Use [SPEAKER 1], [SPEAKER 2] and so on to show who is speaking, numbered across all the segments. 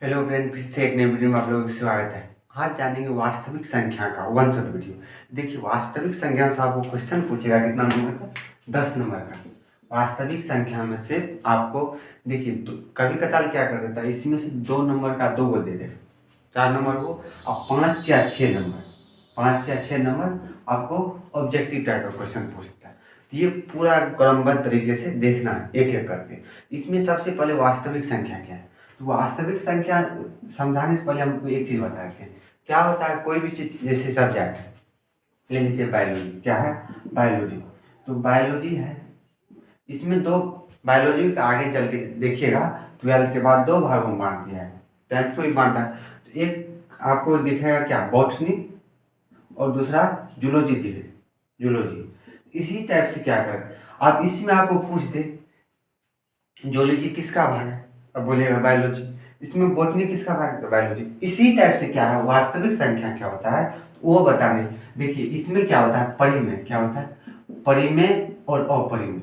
[SPEAKER 1] Hello friend, फिर से एक नई वीडियो में आप लोगों का स्वागत है। आज जानेंगे वास्तविक संख्या का वन शॉट वीडियो। देखिए, वास्तविक संख्या से आपको क्वेश्चन पूछेगा कितना नंबर का, 10 नंबर का। वास्तविक संख्या में से आपको देखिए कभी कतार क्या कर देता है, इसमें से 2 नंबर का 2 को दे देगा, 4 नंबर को, और 5 या 6 नंबर, 5 या 6 नंबर आपको ऑब्जेक्टिव टाइप का क्वेश्चन पूछता है। तो ये पूरा क्रमबद्ध तरीके से देखना है एक एक करके। इसमें सबसे पहले वास्तविक संख्या क्या है, तो वास्तविक संख्या समझाने से पहले हमको एक चीज़ बता देते हैं। क्या होता है, कोई भी चीज़ जैसे सब्जेक्ट है, ले लीजिए बायोलॉजी। क्या है? बायोलॉजी। तो बायोलॉजी है, इसमें दो, बायोलॉजी का आगे चल के देखिएगा 12th के बाद 2 भागों में बांट दिया है, 10th को भी बांटा है। तो एक आपको दिखेगा क्या, बॉटनी, और दूसरा जूलॉजी दिखे, जूलॉजी। इसी टाइप से क्या करें, आप इसमें आपको पूछ दे जूलॉजी किसका भाग है, अब बोलेगा बायोलॉजी। इसमें बॉटनी किसका भाग है, तो बायोलॉजी। इसी टाइप से क्या है, वास्तविक संख्या क्या होता है वो बताने। देखिए इसमें क्या होता है, परिमेय क्या होता है, परिमेय और अपरिमेय।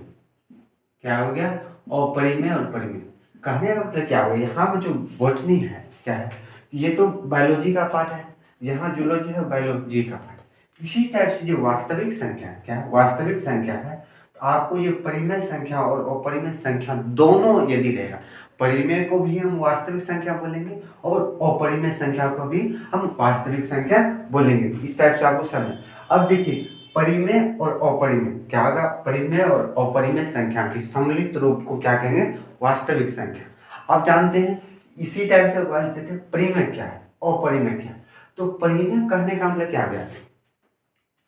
[SPEAKER 1] क्या हो गया, अपरिमेय और परिमेय। कहने का मतलब क्या हो गया, यहाँ पर जो बॉटनी है क्या है, ये तो बायोलॉजी का पार्ट है, यहाँ जूलॉजी है बायोलॉजी का पार्ट है। इसी टाइप से जो वास्तविक संख्या क्या है, वास्तविक संख्या है, तो आपको ये परिमेय संख्या और अपरिमेय संख्या दोनों यदि रहेगा, परिमेय को भी हम वास्तविक संख्या बोलेंगे और अपरिमेय संख्या को भी हम वास्तविक संख्या बोलेंगे। इस टाइप से आपको समझ। अब देखिए परिमेय और अपरिमेय क्या होगा, परिमेय और अपरिमेय संख्या के सम्मिलित रूप को क्या कहेंगे, वास्तविक संख्या। आप जानते हैं इसी टाइप से बोलते थे परिमेय क्या है, अपरिमेय क्या है। तो परिमेय कहने का मतलब क्या गया,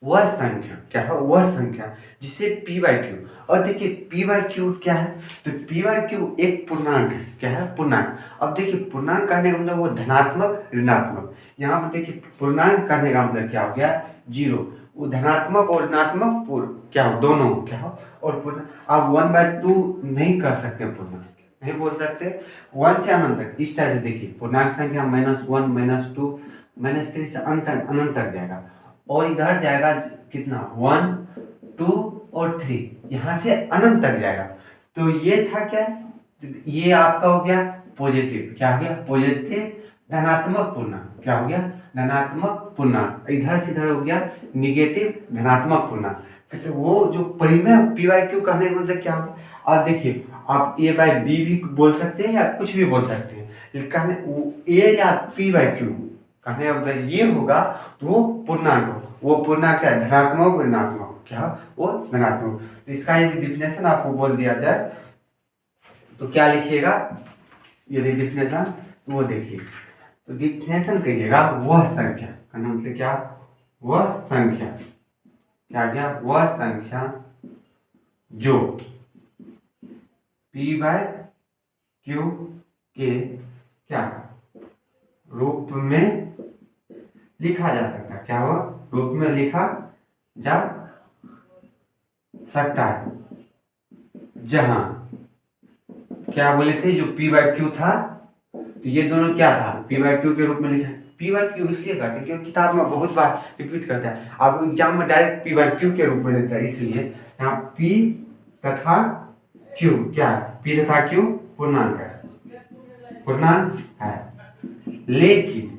[SPEAKER 1] वह संख्या क्या है, वह संख्या जिसे पी बाई क्यू। और देखिए पी बाई क्यू क्या है, तो पी बाई क्यू एक पूर्णांक है। क्या है, पूर्णांक। अब देखिए पूर्णांक करने का मतलब वो धनात्मक ऋणात्मक। यहाँ पर देखिए पूर्णांक करने का मतलब क्या हो गया, 0। वो धनात्मक और ऋणात्मक क्या हो, दोनों क्या हो। और पूर्ण आप 1/2 नहीं कर सकते, पूर्णांक नहीं बोल सकते 1 से अनंत तक। इस टाइप से देखिए पूर्णांक संख्या -1 -2 -3 से अनंत तक जाएगा, और इधर जाएगा कितना, 1 2 और 3, यहाँ से अनंत तक जाएगा। तो ये था क्या, ये आपका हो गया पॉजिटिव। क्या हो गया, पॉजिटिव धनात्मक पूर्णांक। क्या हो गया, धनात्मक पूर्णांक। इधर से इधर हो गया निगेटिव धनात्मक पूर्णांक। तो वो जो परिमेय पी बाई क्यू कहने का मतलब क्या होगा। और देखिए आप ए बाई बी भी बोल सकते हैं या कुछ भी बोल सकते हैं, कहने ए या पी बाई क्यू कहने का मतलब ये होगा, तो वो पूर्णांक हो। वो पूर्णांक क्या है, धनात्मक और ऋणात्मक। क्या, वो धनात्मक। तो इसका यदि डिफिनेशन आपको बोल दिया जाए तो क्या लिखिएगा, यदि डिफिनेशन तो वो देखिए, तो डिफिनेशन करिएगा वह संख्या का नाम मतलब क्या, वह संख्या क्या गया, वह संख्या जो पी बाय क्यू के क्या रूप में लिखा जा सकता है। क्या हो, रूप में लिखा जा सकता है, जहां क्या बोले थे, जो पी बाई क्यू था, तो ये दोनों क्या था, पी बाई क्यू के रूप में लिखा। पी बाई क्यू इसलिए कहते हैं क्योंकि किताब में बहुत बार रिपीट करता है, आपको एग्जाम में डायरेक्ट पी बाई क्यू के रूप में देता है। इसलिए यहाँ पी तथा क्यू क्या है, पी तथा क्यू पूर्णांक है, पूर्णांक है। लेकिन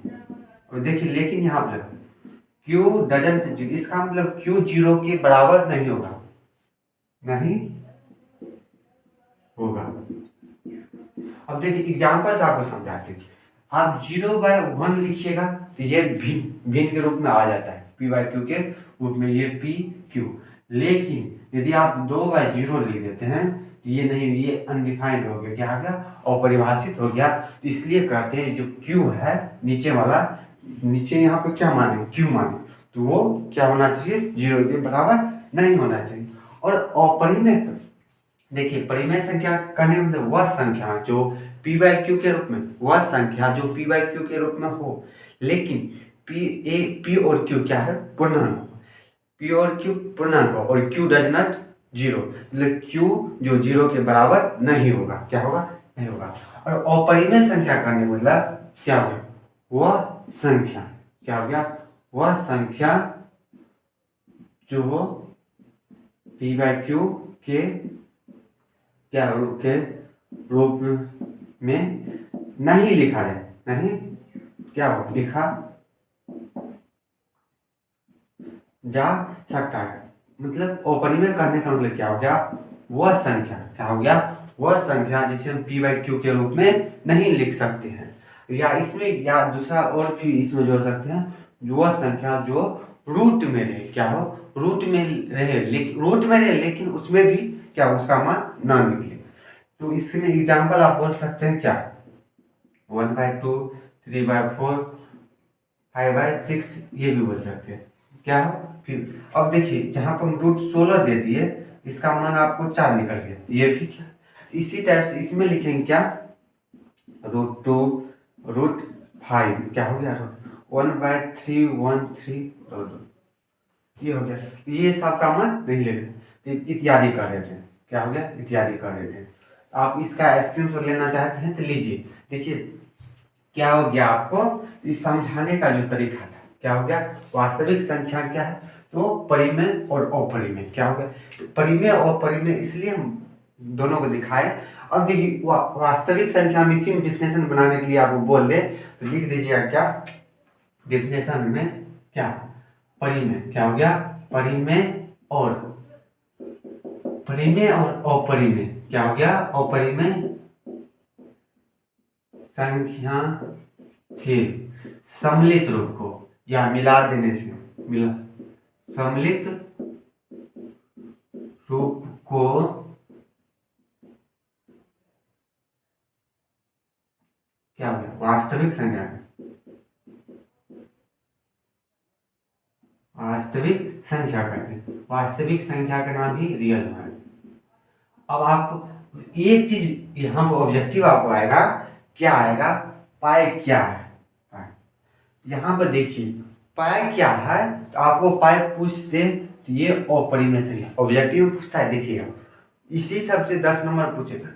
[SPEAKER 1] और देखिए लेकिन यहाँ पर क्यू डजंट, इसका मतलब क्यू 0 के बराबर नहीं होगा, नहीं होगा। अब देखिए एग्जाम्पल से आपको समझाते हैं। आप 0/1 लिखिएगा तो ये भिन्न के रूप में आ जाता है, पी बाई क्यू के रूप में, ये पी क्यू। लेकिन यदि आप 2/0 लिख देते हैं तो ये नहीं, ये अनडिफाइंड हो गया, क्या आ गया, अपरिभाषित हो गया। तो इसलिए कहते हैं जो क्यू है नीचे वाला, नीचे यहाँ पे क्या माने, क्यू माने, तो वो क्या होना चाहिए, 0 के बराबर नहीं होना चाहिए। और अपरिमेय, देखिए परिमेय संख्या करने में मतलब वह संख्या जो पी बाई क्यू के रूप में, वह संख्या जो पी बाई क्यू के रूप में हो, लेकिन पी और क्यू क्या है, पूर्णांक। पी और क्यू पूर्णांक और क्यू डज नॉट 0, मतलब क्यू जो 0 के बराबर नहीं होगा। क्या होगा, नहीं होगा। और अपरिमेय संख्या करने में मतलब क्या हो गया, वह संख्या क्या हो गया, वह संख्या जो पी बाई क्यू के क्या के रूप में नहीं लिखा जाए, नहीं क्या हो लिखा जा सकता है। मतलब अपरिमेय करने का मतलब क्या हो गया, वह संख्या क्या हो गया, वह संख्या जिसे हम पी बाई क्यू के रूप में नहीं लिख सकते हैं, या इसमें या दूसरा और भी इसमें जोड़ सकते हैं, जो वह संख्या जो रूट में रहे, क्या हो रूट में रहे, लेकिन उसमें भी क्या उसका मान न निकले। तो इसमें एग्जाम्पल आप बोल सकते हैं क्या, 1/2, 3/4, 5/6, ये भी बोल सकते हैं क्या हो। फिर अब देखिए जहां पर हम √16 दे दिए, इसका मान आपको 4 निकल गया, ये भी क्या इसी टाइप से इसमें लिखेंगे क्या, √2, √5 क्या हो गया, 1/313, ये हो गया। ये सब का मान नहीं ले रहे, इत्यादि कर रहे थे, क्या हो गया इत्यादि कर रहे थे। आप इसका स्क्रीनशॉट लेना चाहते हैं तो लीजिए। देखिए क्या हो गया, आपको इस समझाने का जो तरीका था क्या हो गया, वास्तविक संख्या क्या है, तो परिमेय और अपरिमेय क्या हो गया, तो परिमेय और अपरिमेय इसलिए हम दोनों को दिखाए। अब देखिए वास्तविक संख्या में इसी में डिफिनेशन बनाने के लिए आपको बोल दे तो लिख दीजिएगा क्या, डिफिनेशन में क्या, परिमेय क्या हो गया, परिमेय और अपरिमेय क्या हो गया, अपरिमेय संख्या के सम्मिलित रूप को या मिला देने से सम्मिलित रूप को क्या हो गया, वास्तविक संख्या कहते हैं। वास्तविक संख्या का नाम ही रियल है। अब आपको एक चीज यहाँ पर ऑब्जेक्टिव आपको आएगा, क्या आएगा, पाई क्या है, यहाँ पर देखिए पाई क्या है, तो आपको पाई पूछ दे तो ये अपरिमेय संख्या ऑब्जेक्टिव में पूछता है, देखिएगा इसी सबसे 10 नंबर पूछेगा,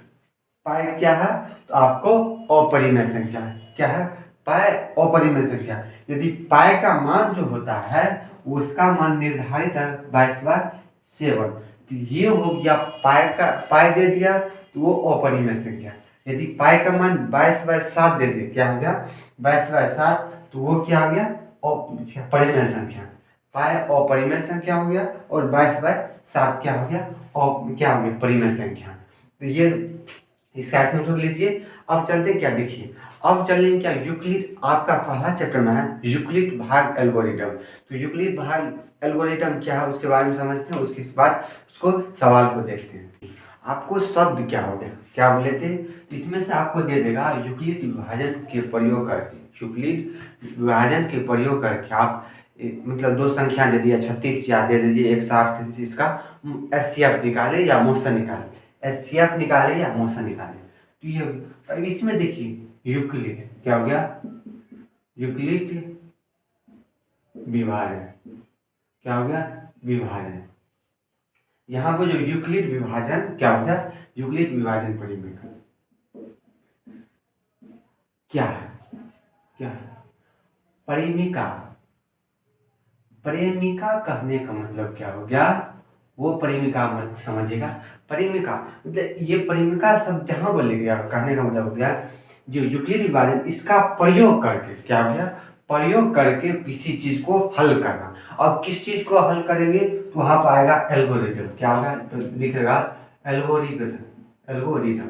[SPEAKER 1] पाई क्या है, तो आपको अपरिमेय संख्या क्या है, पाई अपरिमेय संख्या। यदि पाई का मान जो होता है उसका मान निर्धारित है 22/7, तो ये हो गया पाई दे दिया तो वो अपरिमेय संख्या। यदि पाई का मान 22/7 दे दे, क्या हो गया 22/7, तो वो क्या हो गया परिमेय संख्या, पाई अपरिमेय संख्या हो गया और 22/7 क्या हो गया, और क्या हो गया परिमेय संख्या। तो ये इसका स्क्रीनशॉट लीजिए। अब चलते क्या, देखिए अब चलेंगे क्या, यूक्लिड आपका पहला चैप्टर में है यूक्लिड भाग एल्गोरिथम। तो यूक्लिड भाग एल्गोरिथम क्या है उसके बारे में समझते हैं, उसके बाद उसको सवाल को देखते हैं। आपको शब्द क्या हो गया, क्या बोले थे, इसमें से आपको दे देगा यूक्लिड विभाजन के प्रयोग करके, यूक्लिड विभाजन के प्रयोग करके आप मतलब दो संख्या दे दिया 36 या दे दीजिए 160, इसका एचसीएफ निकाले या मोशन निकाले, एचसीएफ निकाले या मोशन निकाले। तो ये अब इसमें देखिए यूक्लिड क्या हो गया, यूक्लिड विभाजन क्या हो गया, विभाजन। यहाँ पर जो यूक्लिड विभाजन क्या हो गया, यूक्लिड विभाजन परिमेय क्या है, क्या है परिमिका। परिमिका कहने का मतलब क्या हो गया, वो परिमिका मत समझिएगा। परिमिका मतलब ये परिमिका सब जहां बोले गया, कहने का मतलब हो गया जो यूक्लिड विभाजन इसका प्रयोग करके क्या हो गया, प्रयोग करके किसी चीज को हल करना। अब किस चीज को हल करेंगे तो वहां पर आएगा एल्गोरिथम, क्या होगा तो लिखेगा एल्गोरिथम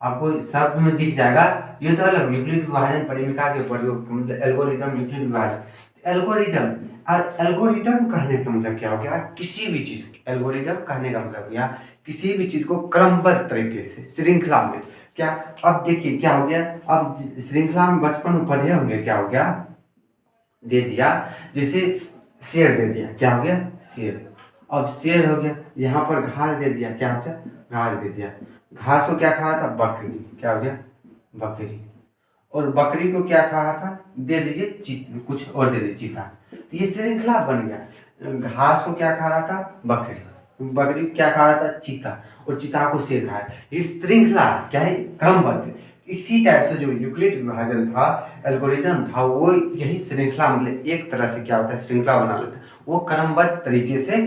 [SPEAKER 1] आपको शब्द में दिख जाएगा। ये तो अलग यूक्लिड विभाजन परिमिका के प्रयोग मतलब एल्गोरिथम यूक्लिड विभाजन एल्गोरिथम। और एल्गोरिथम कहने का मतलब क्या हो गया, किसी भी चीज, एल्गोरिथम कहने का मतलब क्या, किसी भी चीज को क्रमबद्ध तरीके से श्रृंखला में क्या। अब देखिए क्या हो गया, अब श्रृंखला में बचपन में पढ़े होंगे, क्या हो गया दे दिया, जैसे शेर दे दिया, क्या हो गया शेर। अब शेर हो गया, यहाँ पर घास दे दिया, क्या हो गया घास दे दिया। घास को क्या खा रहा था, बकरी, क्या हो गया बकरी। और बकरी को क्या खा रहा था, दे दीजिए कुछ और दे दीजिए चीता। तो ये श्रृंखला बन गया, घास को क्या खा रहा था बकरी, बकरी क्या खा रहा था चीता, और चीता को शेर खाया। ये श्रृंखला क्या है, क्रमबद्ध। इसी टाइप से जो यूक्लिड विभाजन था, एल्गोरिथम था, वो यही श्रृंखला मतलब एक तरह से क्या होता है श्रृंखला बना लेता है, वो क्रमबद्ध तरीके से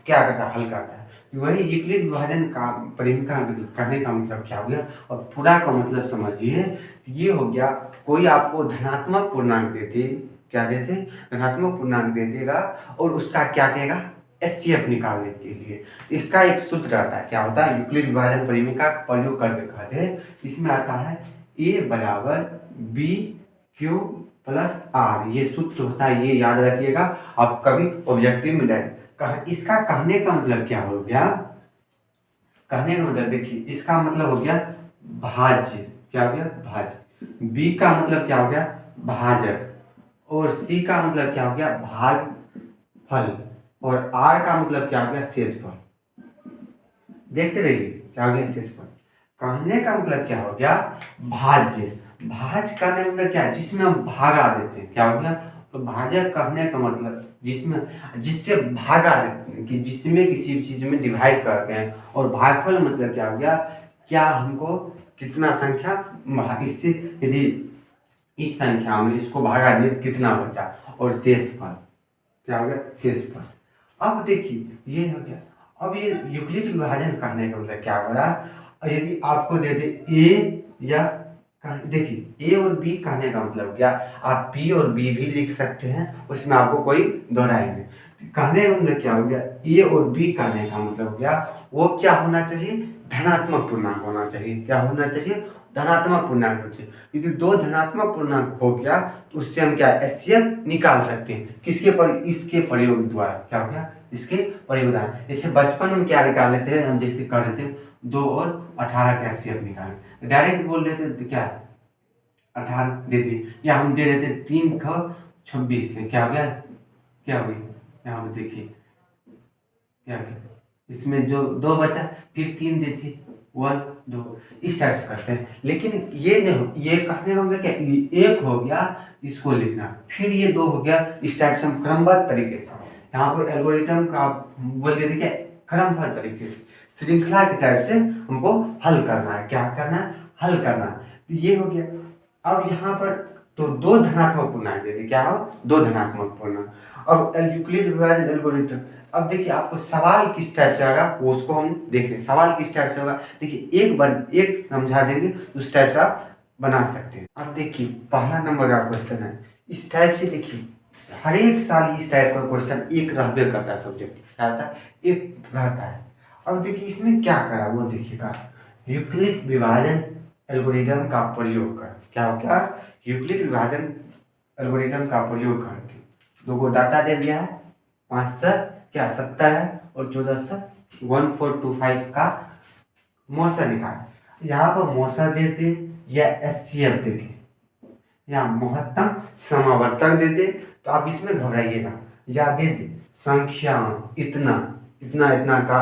[SPEAKER 1] क्या करता है हल करता है। वही यूक्लिड विभाजन का परिमीका करने का मतलब क्या हो गया, और पूरा का मतलब समझिए। ये हो गया, कोई आपको धनात्मक पूर्णांक देते, क्या देते, धनात्मक पूर्णांक दे देगा, और उसका क्या कहेगा, एचसीएफ निकालने के लिए इसका एक सूत्र रहता है, क्या होता है, यूक्लिड विभाजन परिमीका का प्रयोग करके कहते हैं। इसमें आता है ए बराबर बी क्यू प्लस आर, ये सूत्र होता है, ये याद रखिएगा। आप कभी ऑब्जेक्टिव में इसका कहने का मतलब क्या हो गया, कहने का मतलब देखिए, इसका मतलब हो गया भाज्य, क्या हो गया, भाज्य। बी का मतलब क्या हो गया, भाजक, और सी का मतलब क्या हो गया, भागफल, और आर का मतलब क्या हो गया, शेषफल। देखते रहिए क्या हो गया, शेषफल। कहने का मतलब क्या हो गया, भाज्य। भाज्य कहने का मतलब क्या है, जिसमें हम भागा देते हैं, क्या हो गया, तो भाजक कहने का मतलब जिसमें, जिससे भागा देते हैं, कि जिसमें किसी भी चीज में डिवाइड करते हैं। और भागफल मतलब क्या हो गया, क्या हमको कितना संख्या, इससे यदि इस संख्या में इसको भागा दिए तो कितना बचा, और शेषफल, क्या हो गया, शेषफल। अब देखिए ये हो गया। अब ये यूक्लिड विभाजन करने का मतलब क्या हो रहा है, और यदि आपको दे दे ए या, देखिए ए और बी कहने का मतलब क्या, आप पी और बी भी लिख सकते हैं, उसमें आपको कोई दोहराई नहीं। कहने का मतलब क्या हो गया, ए और बी कहने का मतलब हो गया, वो क्या होना चाहिए, धनात्मक पूर्णांक होना चाहिए, क्या होना चाहिए, धनात्मक पूर्णांक होना चाहिए। यदि दो धनात्मक पूर्णांक हो गया तो उससे हम क्या एचसीएफ निकाल सकते हैं, किसके पर, इसके प्रयोग द्वारा, क्या हो गया, इसके प्रयोग द्वारा। जैसे बचपन में क्या निकाल लेते हैं हम, जैसे कर रहे थे 2 और 18 का एचसीएफ निकालें, डायरेक्ट बोल देते तो क्या 18 दे दी, या हम दे देते 3 का 26 से, क्या हो गया, क्या हो गई, यहाँ पे देखिए क्या हो गया, इसमें जो 2 बचा, फिर 3 देती 1 2, इस टाइप से करते हैं। लेकिन ये नहीं, ये कहने का मतलब क्या, एक हो गया इसको लिखना, फिर ये 2 हो गया, इस टाइप से हम क्रमबद्ध तरीके से, यहाँ पर एल्गोरिथम का बोल देते क्या, क्रमबद्ध तरीके से, श्रृंखला के टाइप से हमको हल करना है, क्या करना है, हल करना है। तो ये हो गया। अब यहाँ पर तो 2 धनात्मक पूर्णांक दे दी, क्या हो, 2 धनात्मक पूर्णांक। अब यूक्लिड विभाजन एल्गोरिथम, अब देखिए आपको सवाल किस टाइप से आएगा वो उसको हम देखें, सवाल किस टाइप से होगा। देखिए एक बार एक समझा देंगे उस टाइप से आप बना सकते हैं। अब देखिए पहला नंबर का क्वेश्चन है, इस टाइप से देखिए हर एक साल इस टाइप का क्वेश्चन एक रहबे करता है, सब्जेक्ट क्या रहता है, एक रहता है। अब देखिए इसमें क्या करा वो देखिएगा, यूक्लिड विभाजन एल्गोरिथम का प्रयोग कर, क्या हो गया, यूक्लिड विभाजन एल्गोरिथम का प्रयोग करके 2 को डाटा दे दिया है, 5 से क्या 70 है, और 14 से 1425 का मौसा निकाल। यहाँ पर मौसा देते या एचसीएफ देते या महत्तम समावर्तक देते, तो आप इसमें घबराइएगा, या देते संख्या इतना इतना इतना का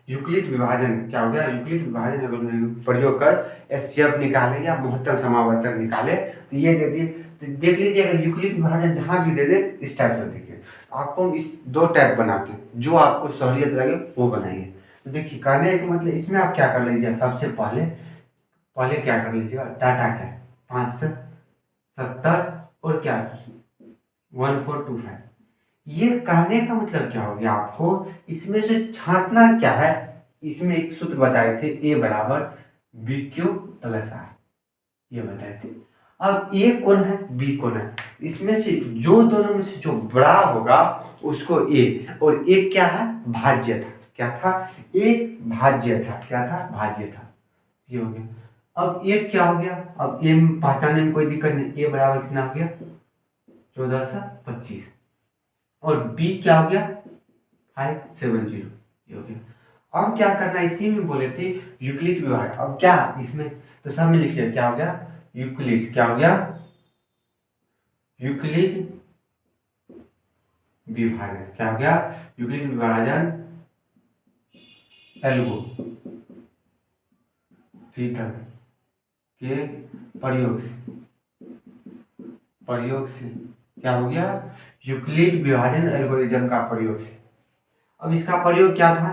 [SPEAKER 1] यूक्लिड विभाजन, क्या हो गया, यूक्लिड विभाजन प्रयोग कर एचसीएफ निकाले या महत्तम समावर्तक निकाले, तो ये दे दिए। तो देख लीजिए अगर यूक्लिड विभाजन जहाँ भी दे दे इस टाइप से देखिए, आपको हम इस 2 टाइप बनाते हैं, जो आपको सहूलियत लगे वो बनाइए। तो देखिए कहने का मतलब इसमें आप क्या कर लीजिए, सबसे पहले पहले क्या कर लीजिएगा, डाटा क्या 5 से 70 और क्या 1425, ये कहने का मतलब क्या हो गया, आपको इसमें से छांटना क्या है। इसमें एक सूत्र बताए थे, ए बराबर बी क्यू प्लस आर, ये बताए थे। अब ए कौन है, बी कौन है, इसमें से जो दोनों में से जो बड़ा होगा उसको ए, और एक क्या है, भाज्य था, क्या था, एक भाज्य था, क्या था, भाज्य था, ये हो गया। अब एक क्या हो गया, अब ए पहचानने में कोई दिक्कत नहीं, ए बराबर कितना हो गया 14 से 25, और बी क्या हो गया 570, ये हो गया। अब क्या करना, इसी में बोले थे यूक्लिड विभाजन। अब क्या इसमें तो सब में लिखिए, क्या हो गया, यूक्लिड, क्या हो गया, यूक्लिड विभाजन, क्या हो गया, यूक्लिड विभाजन एल्गो थीटा के प्रयोग से क्या हो गया, यूक्लिड विभाजन एल्गोरिथम का प्रयोग से। अब इसका प्रयोग क्या था,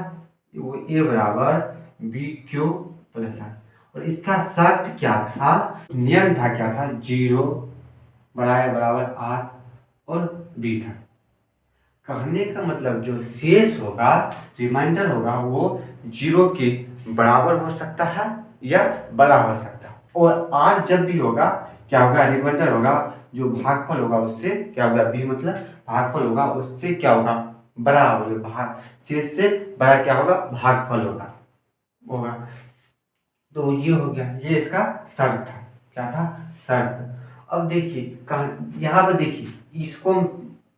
[SPEAKER 1] वो ए बराबर बी क्यू प्लस आर, और इसका शर्त क्या था, नियम था, क्या था, 0 बराबर आर और बी था। कहने का मतलब जो शेष होगा, रिमाइंडर होगा, वो 0 के बराबर हो सकता है या बड़ा हो सकता है। और आर जब भी होगा क्या होगा, रिमाइंडर होगा, जो भागफल होगा उससे क्या होगा, बी मतलब भागफल होगा उससे क्या होगा, बड़ा होगा। भाग शेष से बड़ा क्या होगा, भागफल होगा। तो ये हो गया, ये इसका शर्त था। क्या था, शर्त। अब देखिए कहाँ, यहाँ पर देखिए इसको हम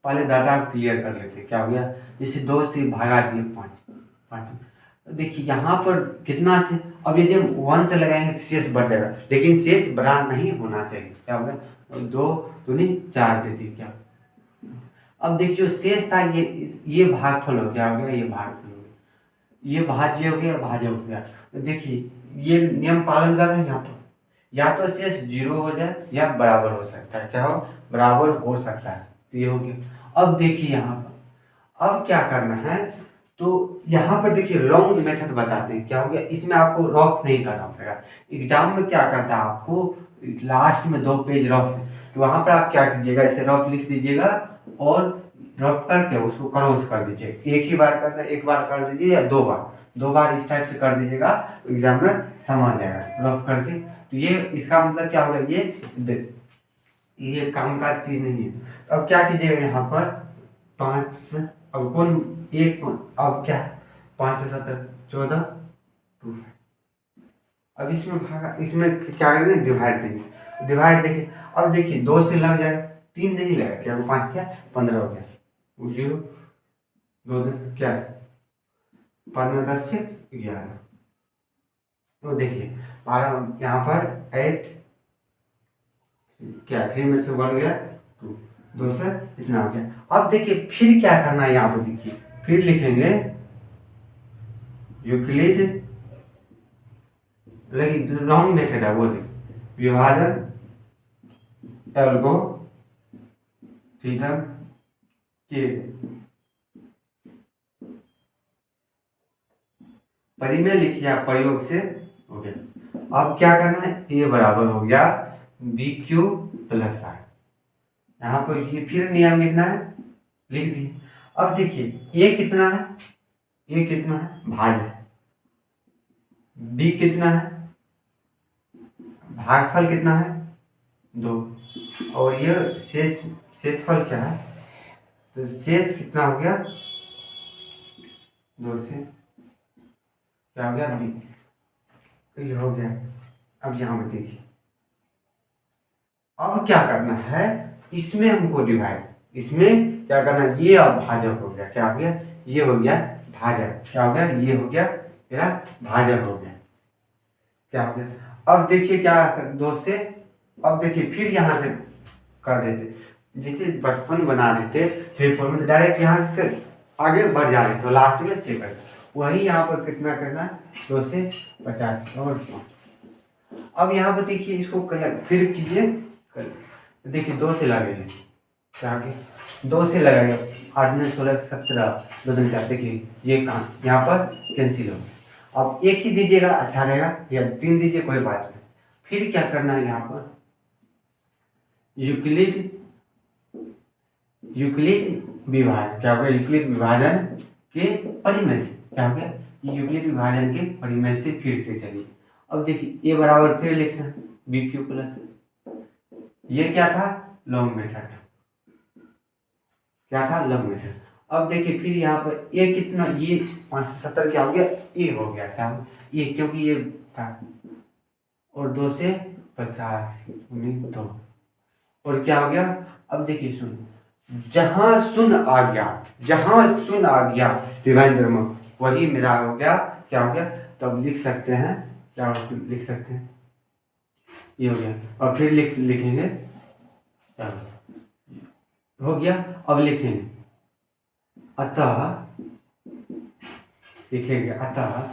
[SPEAKER 1] पहले डाटा क्लियर कर लेते हैं। क्या हो गया, जैसे 2 से भागा दिए 5। तो देखिए यहाँ पर कितना से, अब यदि हम 1 से लगाएंगे तो शेष बढ़ जाएगा, लेकिन शेष बड़ा नहीं होना चाहिए। क्या हो गया, 2 दूनी 4 दे दी क्या। अब देखिए जो शेष था ये भागफल हो गया, ये भागफल हो गया, ये भाज्य हो गया, भाज्य हो गया। तो देखिए ये नियम पालन कर रहे हैं यहाँ पर, या तो शेष 0 हो जाए या बराबर हो सकता है। क्या हो, बराबर हो सकता है। तो ये हो गया। अब देखिए यहाँ पर अब क्या करना है, तो यहाँ पर देखिए लॉन्ग मेथड बताते हैं। क्या हो गया, इसमें आपको रफ नहीं करना पड़ेगा। एग्जाम में क्या करता है, आपको लास्ट में 2 पेज रफ है, तो वहां पर आप क्या कीजिएगा, इसे रफ लिख दीजिएगा और रफ करके उसको क्रॉस कर दीजिए। एक ही बार करना, एक बार कर दीजिए या 2 बार इस टाइप से कर दीजिएगा, एग्जामिनर समझ जाएगा रफ करके। तो ये इसका मतलब क्या होगा, ये काम का चीज नहीं है। अब क्या कीजिएगा यहाँ पर 5 से, अब कौन एक, अब क्या 5 से 7 14 2। अब इसमें भागा, इसमें क्या करेंगे, डिवाइड देंगे। डिवाइड देंगे, अब देखिए 2 से लग जाएगा, 3 नहीं लगेगा, क्या 5 क्या 15 हो गया, 0 2 दिन क्या 15 10 से 11। तो देखिए 12 यहाँ पर 8 क्या 3 में से 1 गया 2, 2 से इतना हो गया। अब देखिए फिर क्या करना है, यहाँ पर देखिए फिर लिखेंगे यूक्लिड, लेकिन लॉन्ग मेथड है वो, देखिए विभाजन एल्गोरिथम के परिमेय लिखिए प्रयोग से हो गया। अब क्या करना है, ए बराबर हो गया बी क्यू प्लस आर। यहाँ पर ये फिर नियम लिखना है, लिख दिए। अब देखिए ए कितना है, भाज्य, बी कितना है, भागफल कितना है 2, और ये शेषफल क्या है, तो शेष कितना हो गया 2 से क्या हो गया बी। तो ये हो गया। अब यहाँ पे देखिए अब क्या करना है, इसमें हमको डिवाइड, इसमें क्या करना है, ये अब भाजक हो गया, क्या हो गया, ये हो गया भाजक, क्या हो गया, ये हो गया मेरा भाजक हो गया। क्या हो गया, अब देखिए क्या 2 से, अब देखिए फिर यहाँ से कर देते, जिसे बचपन बना देते 3 4 में, डायरेक्ट यहाँ से आगे बढ़ जा रहे, तो लास्ट में चेक करते, वही यहाँ पर कितना करना है 2 से 50 और 5। अब यहाँ पर देखिए इसको फिर कीजिए, देखिए 2 से लगेगा, क्या 2 से लगेगा 8 9 16 17 2 दिन का, देखिए ये काम यहाँ पर कैंसिल हो। अब एक ही दीजिएगा अच्छा रहेगा, या 3 दीजिए कोई बात नहीं। फिर क्या करना है, यहाँ पर यूक्लिड विभाजन, क्या हो गया, यूक्लिड विभाजन के परिमेय से, क्या हो गया, यूक्लिड विभाजन के परिमेय से फिर से चलिए। अब देखिए ए बराबर फिर लिखना है बी क्यू प्लस, ये क्या था, लॉन्ग मेथड था, क्या था, लॉन्ग मेथड। अब देखिए फिर यहाँ पर ए कितना, ये 5 से 70 क्या हो गया, ए हो गया, क्या हो ये, क्योंकि ये था, और 2 से 50 2, और क्या हो गया। अब देखिए सुन, जहां शून्य आ गया रिमाइंडर में, वही मेरा हो गया, क्या हो गया, तब लिख सकते हैं, क्या लिख सकते हैं, ये हो गया। और फिर लिखेंगे हो गया। अब लिखेंगे अतः, लिखेंगे अतः,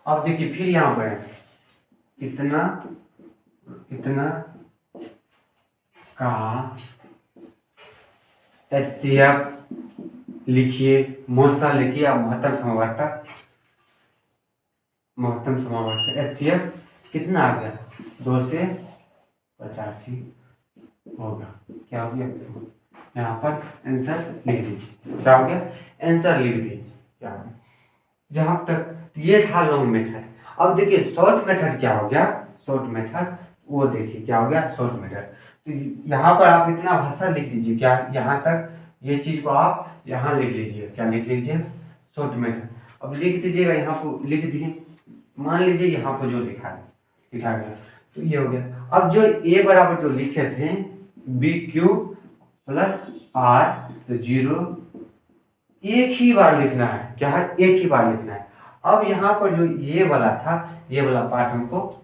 [SPEAKER 1] अब देखिए फिर यहाँ पर इतना का HCF लिखिए, मोसा लिखिए, अब महत्तम समावर्तक HCF कितना आ गया 2 से 85 होगा, क्या हो गया। यहाँ पर आंसर लिख दीजिए। क्या हो गया, आंसर लिख दीजिए। क्या हो गया, जहाँ तक ये था लॉन्ग मेथड। अब देखिए शॉर्ट मेथड क्या हो गया, शॉर्ट मेथड वो देखिए क्या हो गया, शॉर्ट मेथड। तो यहाँ पर आप इतना भाषा लिख दीजिए, क्या यहाँ तक ये चीज को आप यहाँ लिख लीजिए। क्या लिख लीजिए, शॉर्ट मेथड। अब लिख दीजिएगा, यहाँ पर लिख दीजिए। मान लीजिए यहाँ पर जो लिखा गया तो ये हो गया। अब जो ए बराबर जो लिखे थे बी क्यू प्लस आर, तो 0 एक ही बार लिखना है। क्या है, एक ही बार लिखना है। अब यहाँ पर जो ये वाला था, ये वाला पार्ट हमको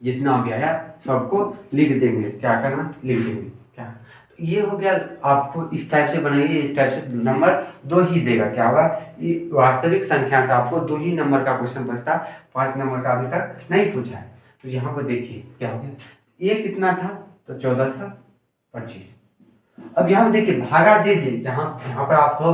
[SPEAKER 1] जितना भी आया सबको लिख देंगे। क्या करना, लिख देंगे। क्या, तो ये हो गया। आपको इस टाइप से बनाइए, इस टाइप से नंबर 2 ही देगा। क्या होगा, ये वास्तविक संख्या से आपको 2 ही नंबर का क्वेश्चन पूछता, 5 नंबर का अभी तक नहीं पूछा है। तो यहाँ पर देखिए क्या हो गया, ये कितना था, तो 1425। अब यहाँ पे देखिए भागा दे दीजिए। यहाँ पर आप तो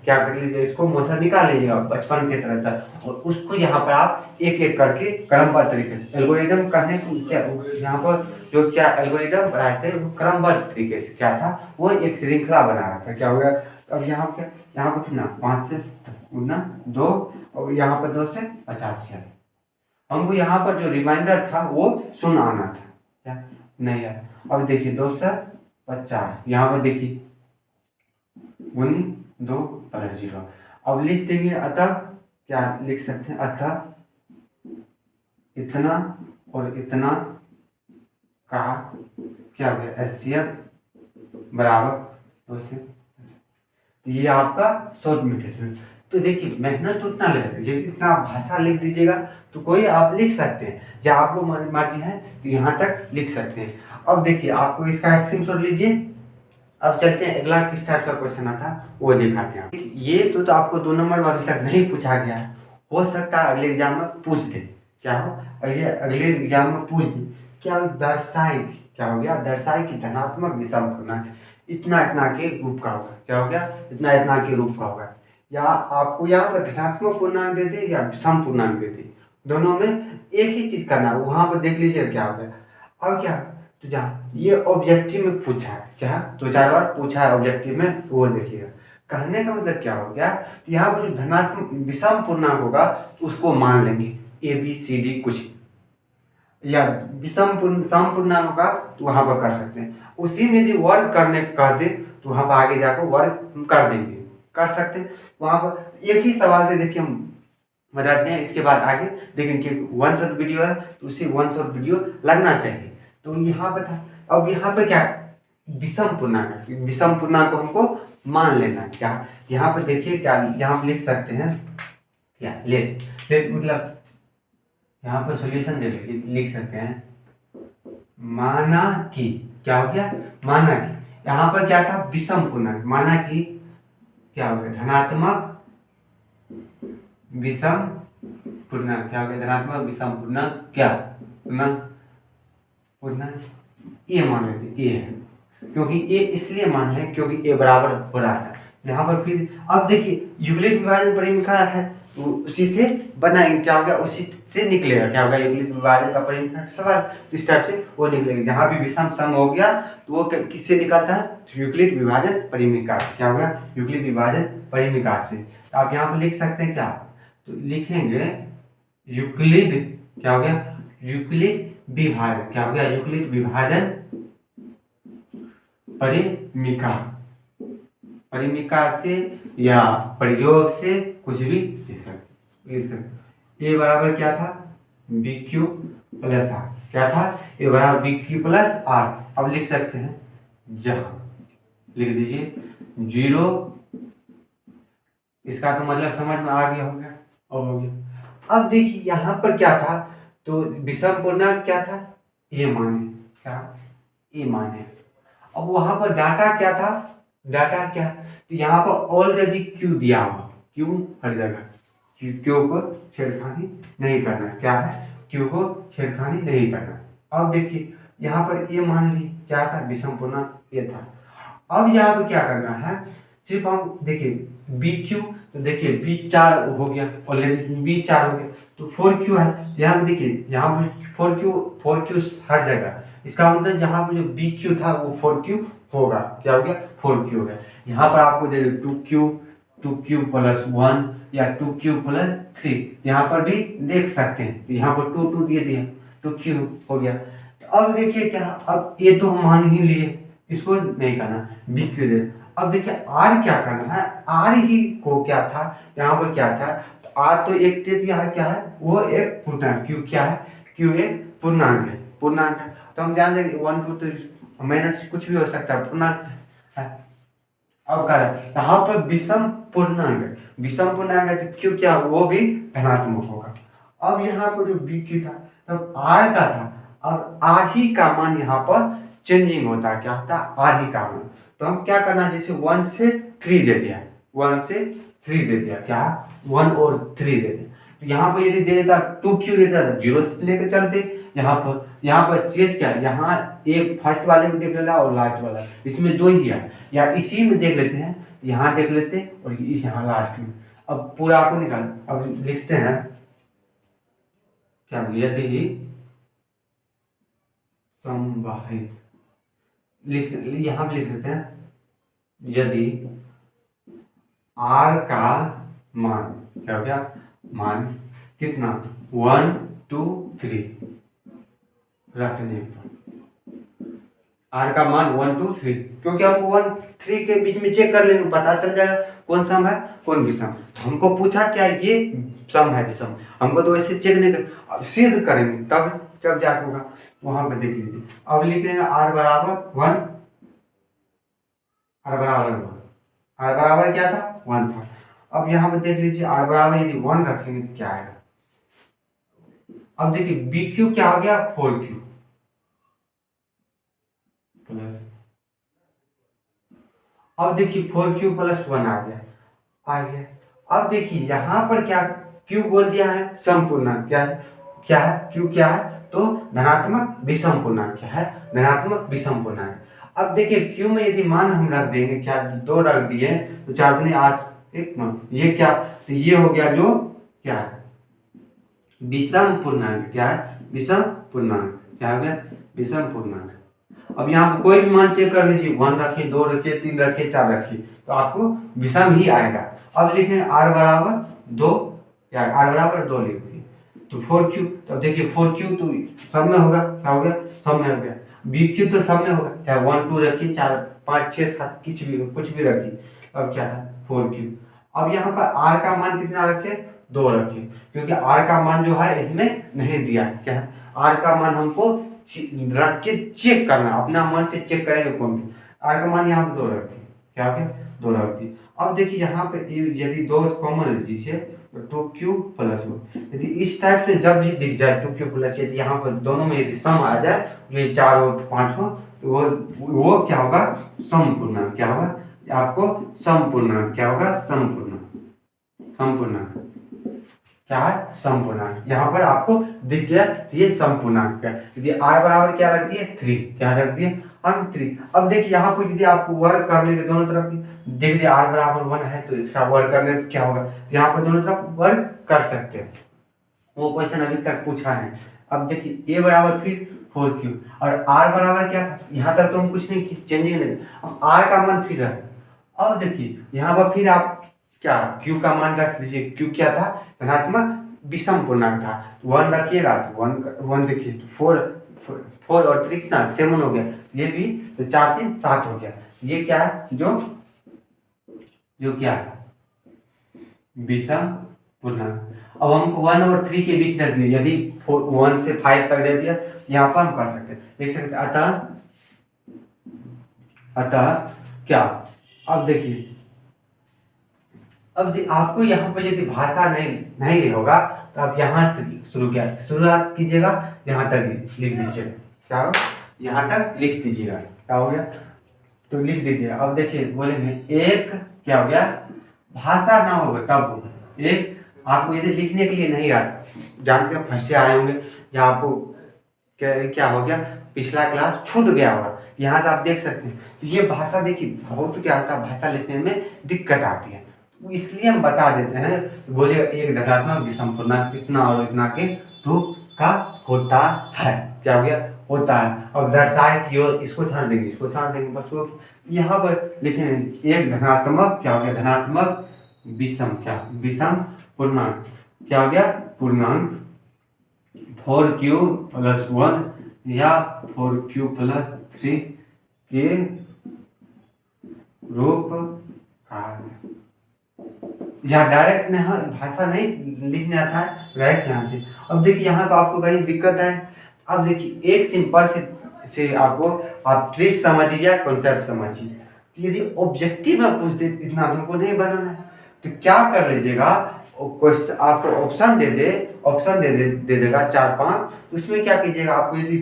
[SPEAKER 1] क्या कर लीजिए, इसको मोशन निकाल लीजिएगा बचपन के तरह से, और उसको यहाँ पर आप एक एक करके क्रमबद्ध तरीके से एल्गोरिदम कहने को क्या, यहाँ पर जो क्या एल्गोरिदम बनाए थे वो क्रमबद्ध तरीके से क्या था, वो एक श्रृंखला बना रहा था। क्या हो गया, अब यहाँ क्या, यहाँ पर कितना 5 से 2 और यहाँ पर 2 से 50 है। हमको यहाँ पर जो रिमाइंडर था वो 0 आना था। क्या नहीं है। अब देखिए 2 से 50, यहाँ पर देखिए 2 प्लस 0। अब लिख देंगे अतः, क्या लिख सकते हैं, अतः इतना और इतना का क्या हो गया, HCF बराबर 2 से। ये आपका शॉर्ट मेथड है। तो देखिए मेहनत तो उतना लगेगा, यदि इतना भाषा लिख दीजिएगा तो कोई आप लिख सकते हैं, जब आपको मर्जी है तो यहाँ तक लिख सकते हैं। अब देखिए आपको इसका स्क्रीनशॉट लीजिए। अब चलते हैं अगला किस टाइप का क्वेश्चन आता वो दिखाते हैं। ये तो आपको 2 नंबर अभी तक नहीं पूछा गया है, हो सकता है अगले एग्जाम में पूछ दे। क्या हो, अगले एग्जाम में पूछ दे। क्या दर्शाए, क्या हो गया, दर्शाए कि धनात्मक विषम पूर्णांक इतना इतना के रूप का होगा। क्या हो गया, इतना इतना के रूप का होगा। या आपको यहाँ पर धनात्मक पूर्णांक दे दे या विषम पूर्णांक दे दे, दोनों में एक ही चीज करना है। वहां पर देख लीजिए क्या हो गया। अब क्या, तो जहाँ ये ऑब्जेक्टिव में पूछा है, क्या 2-4 बार पूछा है ऑब्जेक्टिव में, वो देखिएगा। कहने का मतलब क्या हो गया, तो यहाँ पर जो धनात्मक विषम पूर्णांक होगा उसको मान लेंगे ABCD कुछ, या विषम पूर्णांक होगा तो वहां पर कर सकते हैं। उसी में यदि वर्ग करने कह दे तो वहां पर आगे जाकर वर्ग कर देंगे, कर सकते हैं। वहां पर एक ही सवाल से देखिए हम बताते हैं, इसके बाद आगे देखेंगे। 1 शॉट वीडियो है तो उसी 1 शॉट वीडियो लगना चाहिए। तो यहाँ पे था, अब यहाँ पे क्या विषम पूर्णांक, विषम पूर्णांक को हमको मान लेना। क्या यहाँ पे देखिए, क्या यहाँ पे लिख सकते हैं, क्या लेट मतलब यहाँ पे सॉल्यूशन दे लीजिए, लिख सकते हैं माना कि, क्या हो गया, माना कि यहाँ पर क्या था, विषम पूर्णांक, माना कि क्या हो गया, धनात्मक विषम पूर्णांक। क्या हो गया, धनात्मक विषम पूर्णांक, क्या पूर्णांक ए मान लेते, ए है, क्योंकि ए इसलिए मान है क्योंकि ए बराबर हो रहा है यहाँ पर। फिर अब देखिए यूक्लिड विभाजन परिमेय है, तो उसी से बनाएंगे। क्या हो गया, उसी से निकलेगा। क्या होगा, यूक्लिड विभाजन का परिमेय सवाल इस टाइप से वो निकलेगा। जहाँ भी विषम सम हो गया तो वो किससे निकलता है, तो यूक्लिड विभाजन परिमेय का। क्या होगा, यूक्लिड विभाजन परिमेय का से। तो आप यहाँ पर लिख सकते हैं क्या, तो लिखेंगे यूक्लिड, क्या हो गया, यूक्लिड विभाजन। क्या हो गया, यूक्लिड विभाजन परिमेय, परिमेय से या प्रयोग से कुछ भी लिख सकते। ए बराबर क्या था, BQ प्लस आर। क्या था, ए बराबर BQ प्लस आर। अब लिख सकते हैं, जहां लिख दीजिए 0, इसका तो मतलब समझ में आ गया होगा, और हो गया। अब देखिए यहाँ पर क्या था, तो विषम पूर्णांक क्या था, ये माने, क्या ये माने। अब वहां पर डाटा क्या था, डाटा क्या, तो यहाँ पर ऑलरेडी क्यू दिया हुआ, क्यू हर जगह, क्यू को छेड़खानी नहीं करना। क्या है, क्यू को छेड़खानी नहीं करना। अब देखिए यहाँ पर ये मान ली क्या था, विषम पूर्णांक ये था। अब यहाँ पर क्या करना है, सिर्फ हम देखिए बी क्यू, तो देखिए बी 4 हो गया ऑलरेडी, बी 4 हो गया, तो 4 क्यू है। यहाँ पे देखिए, यहाँ पे 4 क्यू हर जगह, इसका मतलब यहाँ पे जो बी क्यू था वो 4 क्यू होगा, क्या हो गया 4 क्यू हो गया। यहाँ पर आपको दे दो 2 क्यू + 1 या 2 क्यू + 3, यहाँ पर भी देख सकते हैं, यहाँ पर 2 दे दिया, 2 क्यू हो गया। तो अब देखिए क्या, अब ये तो हम मान ही लिए, इसको नहीं करना, बी क्यू दे। अब देखिए आर क्या करना है, आर ही को क्या था, यहाँ पर क्या था, तो आर तो एक दे दिया है, क्या है वो एक पूर्णांक, क्यू क्या है, क्यू एक पूर्णांक है, पूर्णांक है। तो हम जान सकते 1 2 तो माइनस कुछ भी हो सकता है, पूर्णांक है। अब क्या है, यहाँ पर विषम पूर्णांक है, विषम पूर्णांक है तो क्यू क्या वो भी धनात्मक होगा। अब यहाँ पर जो बी क्यू था तब आर का था, अब आर ही का मान यहाँ पर चेंजिंग होता है, क्या होता है आर ही का मान। तो हम क्या करना, जैसे 1 से 3 दे दिया, 1 से 3 दे दिया, क्या 1 और 3 दे दिया। तो यहाँ पर यदि दे देता 2 क्यू देता था, 0 से लेकर चलते, यहाँ पर शेष क्या है, यहाँ एक फर्स्ट वाले को देख लेना और लास्ट वाला, इसमें 2 ही है, या इसी में देख लेते हैं, यहाँ देख लेते हैं और इस यहाँ लास्ट में। अब पूरा आपको निकाल, अब लिखते हैं क्या, यदि संवाहित, यहाँ पे लिख लेते हैं, यदि आर का मान क्या हो गया, मान कितना 1 2 3 रखने पर, आर का मान 1 2 3, क्योंकि हमको 1 3 के बीच में चेक कर लेंगे, पता चल जाएगा कौन सम है कौन विषम। तो हमको पूछा क्या ये सम है विषम, हमको तो ऐसे चेक नहीं कर, अब सिद्ध करेंगे तब जब जाके होगा, वहां पर देख लीजिए। अब लिख देंगे आर बराबर 1, आर बराबर 1, आर बराबर क्या था 1 था। अब यहाँ पर देख लीजिए आर बराबर यदि 1 रखेंगे तो क्या आएगा, अब देखिए बी क्यू क्या हो गया 4 क्यू प्लस, अब देखिए 4 क्यू + 1 आ गया। अब देखिए यहाँ पर क्या क्यू बोल दिया है समपूर्णांक, क्या है क्यू क्या है, तो धनात्मक विषम पूर्णांक, क्या है धनात्मक विषम पूर्णांक। अब देखिए क्यू में यदि मान हम रख देंगे, क्या 2 रख दिए तो 4 दूनी 8 1 9, ये क्या, तो ये हो गया जो क्या है विषम पूर्णांक, क्या है विषम पूर्णांक, क्या हो गया विषम पूर्णांक। अब यहाँ कोई भी मान चेक कर लीजिए, 1 रखिए 2 रखिए 3 रखिए 4 रखिए, तो आपको विषम ही आएगा। अब लिखें आर बराबर 2, या आर बराबर 2 लिख दिए, तो 4 क्यू, तो देखिए 4 क्यू तो सब में होगा, क्या हो गया सब में हो गया, बी क्यू तो सब में होगा, चाहे 1 2 रखिए 4 5 6 7 कुछ भी रखिए। अब क्या था 4 क्यू। अब यहाँ पर आर का मान कितना रखे 2 रखिए, क्योंकि आर का मान जो है इसमें नहीं दिया, क्या है आर का मान हमको रख के चेक करना, अपना मन से चेक करेंगे कौन भी, आर का मान यहाँ पे 2 रख दिए, क्या हो गया 2 रख दिए। अब देखिए यहाँ पे यदि 2 कॉमन लीजिए तो 2 क्यू + 1, यदि इस टाइप से जब भी दिख जाए 2 क्यू + यदि यहाँ पर दोनों में यदि सम आ जाए, ये 4 हो 5 हो, तो वो क्या होगा समपूर्णांक, क्या होगा आपको समपूर्णांक, क्या होगा समपूर्णांक क्या है समपूर्णांक। यहाँ पर आपको दिख गया ये समपूर्णांक है। यदि r बराबर क्या रख दिए 3, क्या रख दिए हम 3। अब देखिए यहाँ पर यदि आपको वर्ग करने के दोनों तरफ देख दिए r बराबर 1 है, तो इसका वर्ग करने पर क्या होगा, तो यहाँ पर दोनों तरफ वर्ग कर सकते हैं, वो क्वेश्चन अभी तक पूछा है। अब देखिए a बराबर फिर 4 क्यू, और r बराबर क्या था, यहाँ तक तो हम कुछ नहीं चेंजिंग नहीं, अब r का मान फिर है। अब देखिए यहाँ पर फिर आप क्या q का मान रख लीजिए, q क्या था धनात्मक विषम पूर्णांक था, 1 रखिएगा तो 1 देखिए तो 4 और 3 कितना 7 हो गया, ये भी तो 4 3 7 हो गया। ये क्या है जो क्या है विषम पूर्णांक। अब हमको 1 और 3 के बीच रख दिया, यदि 1 से 5 तक दे दिया यहाँ पर हम कर सकते देख सकते। अतः क्या, अब देखिए अब आपको यहाँ पर यदि भाषा नहीं होगा तो आप यहाँ से शुरुआत कीजिएगा, यहाँ तक लिख दीजिएगा, क्या हो यहाँ तक लिख दीजिएगा, क्या हो गया तो लिख दीजिएगा। अब देखिए बोलेंगे एक क्या हो गया, भाषा ना होगा तब होगा एक, आपको यदि लिखने के लिए नहीं आता, जानते हैं फर्स्ट से आए होंगे जहाँ आपको क्या हो गया पिछला क्लास छूट गया होगा, यहाँ से आप देख सकते हैं। तो ये भाषा देखिए बहुत क्या होता है, भाषा लिखने में दिक्कत आती है, इसलिए हम बता देते हैं, बोले एक धनात्मक विषम पूर्णांक इतना और इतना के रूप का होता है। क्या हो गया? होता है। अब दर्शाए की ओर इसको छाड़ देंगे, इसको छाड़ देंगे, बस वो यहाँ पर लिखें एक धनात्मक, क्या हो गया? धनात्मक विषम, क्या? विषम पूर्णांक, क्या हो गया? पूर्णांक 4q + 1 या 4q + 3 के रूप का, या डायरेक्ट भाषा नहीं लिखने आता है, डायरेक्ट यहाँ से। अब देखिए यहाँ पर आपको कहीं दिक्कत है। अब देखिए एक सिंपल से आपको आप ट्रिक समझिए या कॉन्सेप्ट समझिए। तो यदि ऑब्जेक्टिव में पूछ दे, इतना तुमको नहीं बनाना है, तो क्या कर लीजिएगा, क्वेश्चन आपको ऑप्शन दे देगा 4-5, तो उसमें क्या कीजिएगा, आपको यदि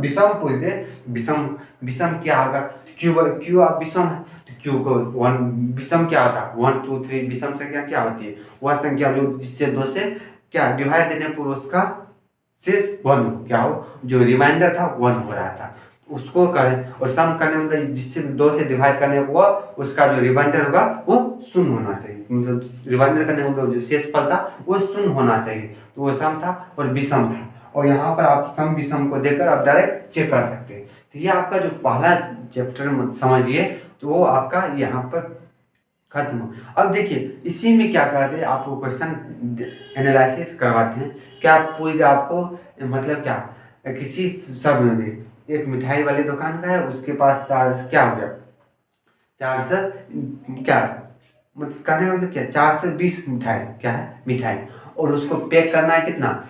[SPEAKER 1] विषम पूछ दे, विषम क्या होगा? क्यू आप विषम है तो क्यू को 1 विषम क्या होता है? 1 2 3 विषम संख्या क्या होती है? वह संख्या जो जिससे 2 से क्या डिवाइड देने पर उसका शेष 1 क्या हो, जो रिमाइंडर था 1 हो रहा था, उसको करें। और सम करने में मतलब जिससे 2 से डिवाइड करने वो उसका जो रिमाइंडर होगा वो 0 होना चाहिए, मतलब रिमाइंडर करने में जो शेष फल था वो 0 होना चाहिए। तो वो सम था और विषम था, और यहाँ पर आप सम विषम को देखकर आप डायरेक्ट चेक कर सकते हैं। तो ये आपका जो पहला चैप्टर समझिए, तो वो आपका यहाँ पर खत्म हो। अब देखिए इसी में क्या करते हैं, आपको क्वेश्चन एनालिसिस करवाते हैं। क्या पूरी आपको मतलब क्या, किसी शब्द में एक मिठाई वाली दुकान का है, उसके पास 4 क्या हो गया, 400 क्या मतलब करने का मतलब क्या, 420 मिठाई क्या है, मिठाई, और उसको पैक करना है कितना,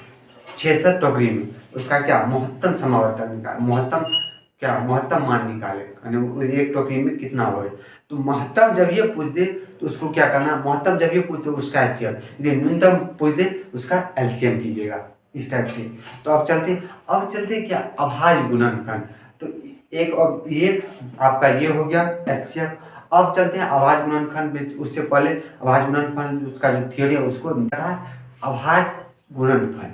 [SPEAKER 1] 600 टोकरी में। उसका क्या महत्तम समावर्तन निकाल, महत्तम मान निकाले, एक टोकरी में कितना हो। तो महत्तम जब ये पूछ दे तो उसको क्या करना, महत्तम जब ये पूछ दे उसका एलसीएम, यदि न्यूनतम पूछ दे उसका एलसीएम कीजिएगा, इस टाइप से। तो अब चलते क्या, अभाज्य गुणनखंड। तो एक आपका ये हो गया एलसीएम। अब चलते हैं अभाज्य गुणनखंड में। उससे पहले अभाज्य गुणनखंड उसका जो थ्योरी है उसको अभाज्य गुणनफल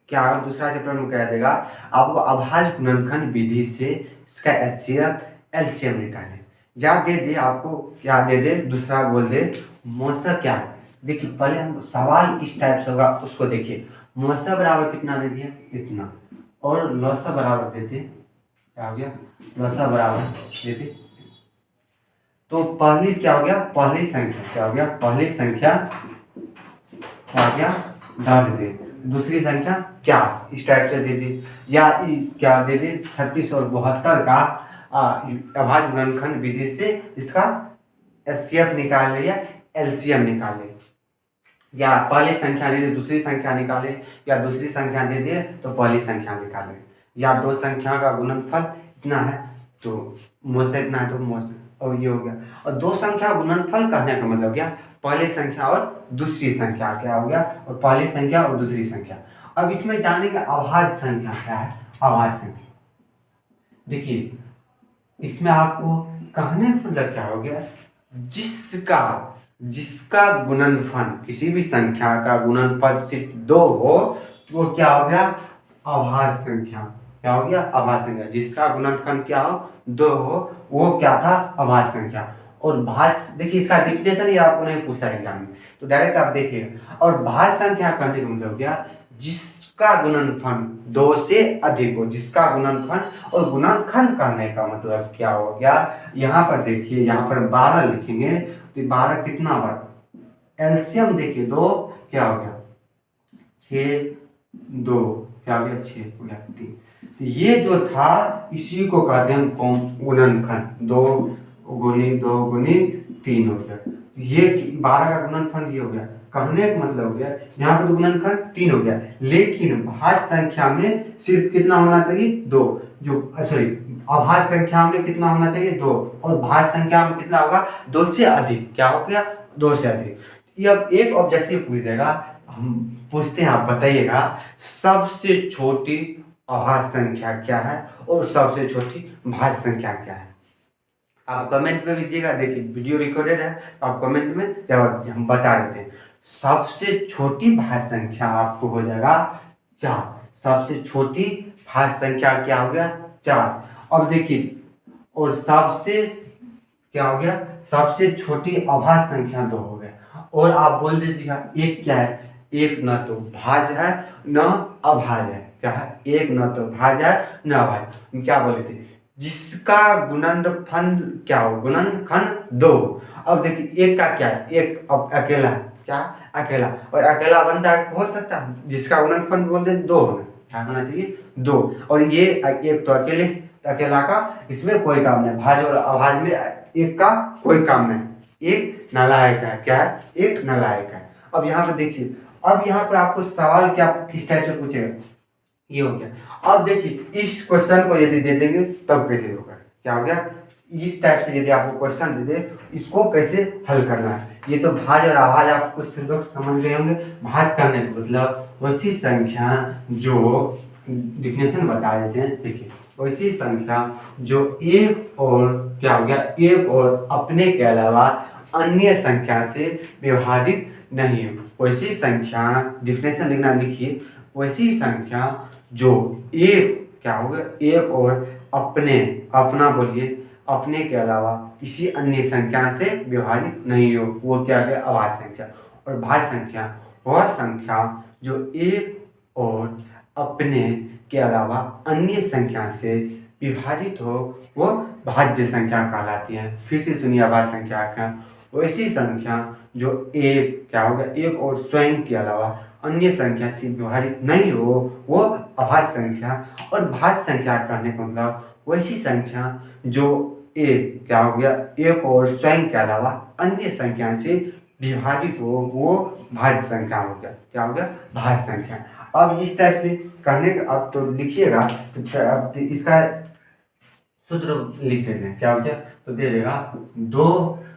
[SPEAKER 1] क्या, दूसरा चैप्टर में कह देगा आपको अभाज्य गुणनखंड विधि से इसका एलसीएम निकालें। या दे आपको क्या दे दे, दूसरा बोल दे मौसा क्या। देखिए पहले हम सवाल किस टाइप से होगा उसको देखिए। मौसा बराबर कितना दे दिया, इतना, और लौसा बराबर देते क्या हो गया, लौसा बराबर देते। तो पहली क्या हो गया, पहली संख्या क्या हो गया, पहली संख्या क्या हो गया, डाल दे। दूसरी संख्या क्या, इस टाइप से दे दी। या क्या दे दे 36 और 72 का अभाज्य गुणनखंड विधि से इसका एचसीएफ निकाल ले या एलसीएम निकाले। या पहली संख्या दे दे दूसरी संख्या निकाले, या दूसरी संख्या दे दे तो पहली संख्या निकाले। या दो संख्या का गुणनफल इतना है तो मुझसे इतना है तो मुझसे, और ये हो गया। और दो संख्या गुणनफल कहने का मतलब क्या, पहली संख्या और दूसरी संख्या क्या हो गया, और पहली संख्या और दूसरी संख्या। अब इसमें जानेंगे अभाज्य संख्या क्या है, अभाज्य संख्या। देखिए इसमें आपको कहने का मतलब क्या हो गया, जिसका गुणनफल किसी भी संख्या का गुणनफल सिर्फ 2 हो तो वो क्या हो गया, अभाज्य संख्या। क्या हो गया, अभाज्य संख्या। जिसका गुणनफल क्या हो 2 हो वो क्या था, अभाज्य संख्या। और भाज्य देखिए इसका डिफिनेशन ही आपको नहीं पूछा एग्जाम में, तो डायरेक्ट आप देखिए। और भाज्य संख्या करने का मतलब क्या, जिसका गुणनफल 2 से अधिक हो, जिसका गुणनफल। और गुणनखंड करने का मतलब क्या हो गया, यहाँ पर देखिए, यहाँ पर 12 लिखेंगे तो 12 कितना बार, एलसीएम देखिए 2 क्या हो गया 6, 2 क्या हो गया 6 हो गया 3। तो ये जो था इसी को कहते हैं हम गुणनखंड, 2 गुनी 2 गुनी 3 हो गया। ये 12 का गुणनफल ये हो गया, कहने का मतलब हो गया यहाँ पे गुणनखंड 3 हो गया। लेकिन भाज्य संख्या में सिर्फ कितना होना चाहिए 2, जो सॉरी अभाज्य संख्या में कितना होना चाहिए 2, और भाज्य संख्या में कितना होगा 2 से अधिक। क्या हो गया 2 से अधिक। ये अब एक ऑब्जेक्टिव पूछ देगा, हम पूछते हैं आप बताइएगा सबसे छोटी अभाज्य संख्या क्या है और सबसे छोटी भाज्य संख्या क्या है। आप कमेंट में दीजिएगा, देखिए वीडियो रिकॉर्डेड है, आप कमेंट में जवाब दीजिए, हम बता देते हैं। सबसे छोटी भाज्य संख्या आपको हो जाएगा 4। सबसे छोटी भाज्य संख्या क्या हो गया 4। अब देखिए, और सबसे क्या हो गया, सबसे छोटी अभाज्य संख्या 2 हो गया। और आप बोल दीजिएगा एक क्या है, एक न तो भाज्य है न अभाज्य है। क्या है, एक न तो भाज्य है न अभाज्य। हम क्या बोले थे, जिसका गुणनफल क्या हो, गुणनखंड 2। अब देखिए एक का क्या है, एक अब अकेला है, क्या अकेला, और अकेला बनता है हो सकता है, जिसका गुणनफल बोलते हैं 2 होना, क्या होना चाहिए 2। और ये एक तो अकेले, तो अकेला का इसमें कोई काम नहीं, भाज्य और अभाज्य में एक का कोई काम नहीं, एक नालायक है। क्या है, एक नालायक है। अब यहाँ पर देखिए, अब यहाँ पर आपको सवाल क्या किस टाइप से पूछेगा, ये हो गया। अब देखिए इस क्वेश्चन को यदि दे देंगे तब कैसे होगा, क्या हो गया, इस टाइप से यदि आपको क्वेश्चन दे दे इसको कैसे हल करना है। ये तो भाज्य और अभाज्य आपको सिर्फ समझ गए होंगे। भाज्य करने का मतलब वैसी संख्या जो डिफिनेशन बता देते हैं, देखिए वैसी संख्या जो एक और क्या हो गया, एक और अपने के अलावा अन्य संख्या से विभाजित नहीं हो। वैसी संख्या, डिफिनेशन लिखना, लिखिए वैसी संख्या जो एक क्या होगा, एक और अपने, अपना बोलिए, अपने के अलावा किसी अन्य संख्या से विभाजित नहीं हो, वो क्या है, अभाज्य संख्या। और भाज्य संख्या वह संख्या जो एक और अपने के अलावा अन्य संख्या से विभाजित हो, वो भाज्य संख्या कहलाती है। फिर से सुनिए, अभाज्य संख्या का वैसी संख्या जो एक क्या होगा, एक और स्वयं के अलावा अन्य संख्या से विभाजित नहीं हो, वो अभाज्य संख्या। और भाज्य संख्या कहने का मतलब वैसी संख्या जो एक क्या हो गया, एक और स्वयं के अलावा अन्य संख्या से विभाजित हो, वो भाज्य संख्या हो गया। क्या हो गया, भाज्य संख्या। अब इस टाइप से करने का, अब तो लिखिएगा, तो अब इसका सूत्र लिख देते हैं, क्या हो गया, तो दे देगा दो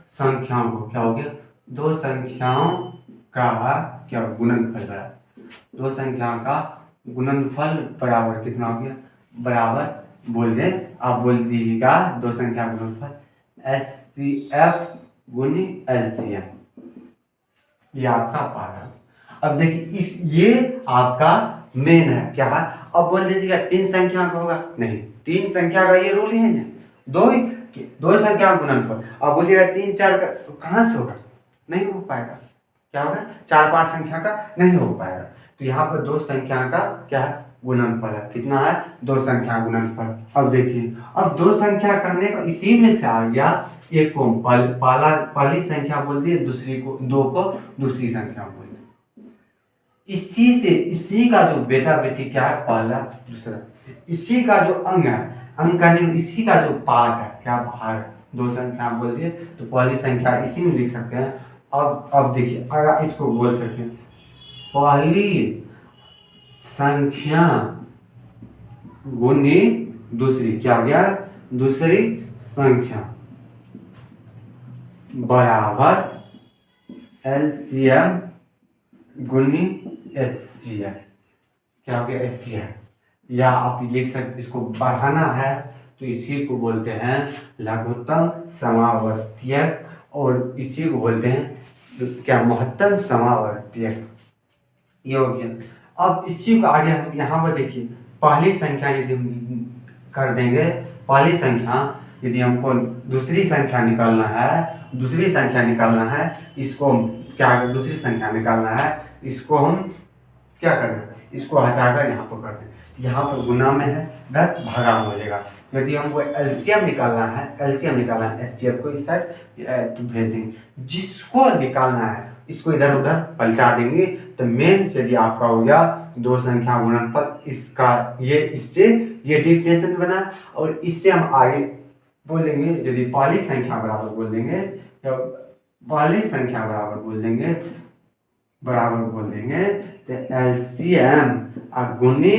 [SPEAKER 1] संख्याओं को, क्या हो गया, दो संख्याओं का क्या गुणनफल बराबर, दो संख्याओं का गुणनफल बराबर कितना हो गया, बराबर बोल दे, आप बोल दीजिएगा दो संख्या गुणनफल HCF गुनी LCM, ये आपका पारा। अब देखिए इस, ये आपका मेन है, क्या है। अब बोल दीजिएगा तीन संख्या का होगा, नहीं, तीन संख्या का ये रूल ही है ना, दो संख्या का गुणनफल। अब बोलिएगा तीन चार का, तो कहाँ से होगा, नहीं हो पाएगा। क्या होगा, चार पांच संख्या का नहीं हो पाएगा। तो यहाँ पर दो संख्या का क्या है, गुणनफल है, कितना है, दो संख्या गुणनफल। अब देखिए, अब दो संख्या करने का इसी में से आ गया, एक को पहली संख्या बोल दी, दूसरी को, दो को दूसरी संख्या बोल दी। इसी से, इसी का जो बेटा बेटी क्या है, पहला दूसरा, इसी का जो अंग है, अंग का नहीं, इसी का जो पार्ट है, क्या भाग, दो संख्या बोल दिए तो पहली संख्या इसी में लिख सकते हैं। अब देखिए, अगर इसको बोल सकते हैं पहली संख्या गुनी दूसरी, क्या हो गया, दूसरी संख्या बराबर LCM गुनी HCF, क्या हो गया, HCF। या आप लिख सकते, इसको बढ़ाना है तो इसी को बोलते हैं लघुत्तम समावर्तीयक, और इसी को बोलते हैं क्या, महत्तम समावर्तीयक, ये हो गया। अब इसी को आगे हम यहाँ पर देखिए, पहली संख्या यदि हम कर देंगे, पहली संख्या यदि हमको दूसरी संख्या निकालना है, दूसरी संख्या निकालना है, इसको क्या, दूसरी संख्या निकालना है, इसको हम क्या करना है, इसको हटाकर यहाँ पर कर दें, यहाँ पर गुना में है, इधर भागा हो जाएगा। यदि हमको LCM निकालना है, LCM निकालना है, HCF को इस साइड तो भेज देंगे, जिसको निकालना है इसको इधर उधर पलटा देंगे। तो मेन यदि आपका हो गया दो संख्या गुणनफल, इसका ये, इससे ये डिफिनेशन बना, और इससे हम आगे बोलेंगे, यदि पहली संख्या बराबर बोल देंगे, तो पहली संख्या बराबर बोल देंगे, बराबर बोल देंगे तो LCM गुनी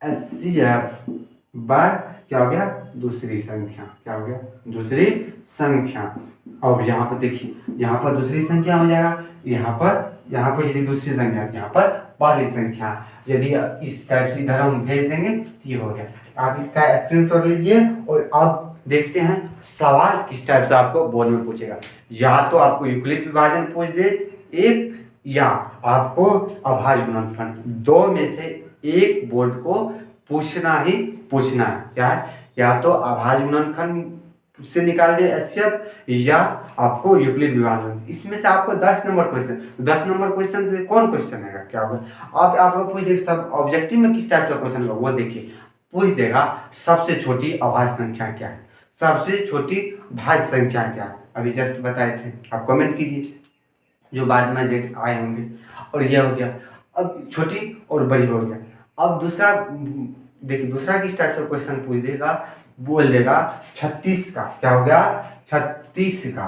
[SPEAKER 1] HCF बार क्या हो गया, दूसरी संख्या, क्या हो गया, दूसरी संख्या। अब यहाँ पर देखिए, यहाँ पर दूसरी संख्या हो जाएगा, यहाँ पर यदि दूसरी संख्या, यहाँ पर पहली संख्या, यदि इस टाइप से इधर हम भेज देंगे तो ये हो गया। आप इसका स्क्रीनशॉट लीजिए, और अब देखते हैं सवाल किस टाइप से आपको बोर्ड में पूछेगा। या तो आपको यूक्लिड विभाजन पूछ दे एक, या आपको अभाज्य गुणनफल, दो में से एक बोर्ड को पूछना ही पूछना है। क्या है, या तो अभाज्य गुणनफल उससे निकाल दिया एचसीएफ या आपको यूक्लिड विभाजन। इसमें से आपको 10 नंबर क्वेश्चन, 10 नंबर क्वेश्चन से कौन क्वेश्चन है क्या होगा? अब आपको पूछ देगा सब ऑब्जेक्टिव में किस टाइप का क्वेश्चन होगा वो देखिए, पूछ देगा सबसे छोटी अभाज्य संख्या क्या है, सबसे छोटी भाज्य संख्या क्या है, अभी जस्ट बताए थे, आप कमेंट कीजिए जो बाद में देख आए होंगे। और यह हो गया, अब छोटी और बड़ी हो गया। अब दूसरा देखिए, दूसरा किस टाइप का क्वेश्चन पूछ देगा, बोल देगा 36 का क्या हो गया, 36 का,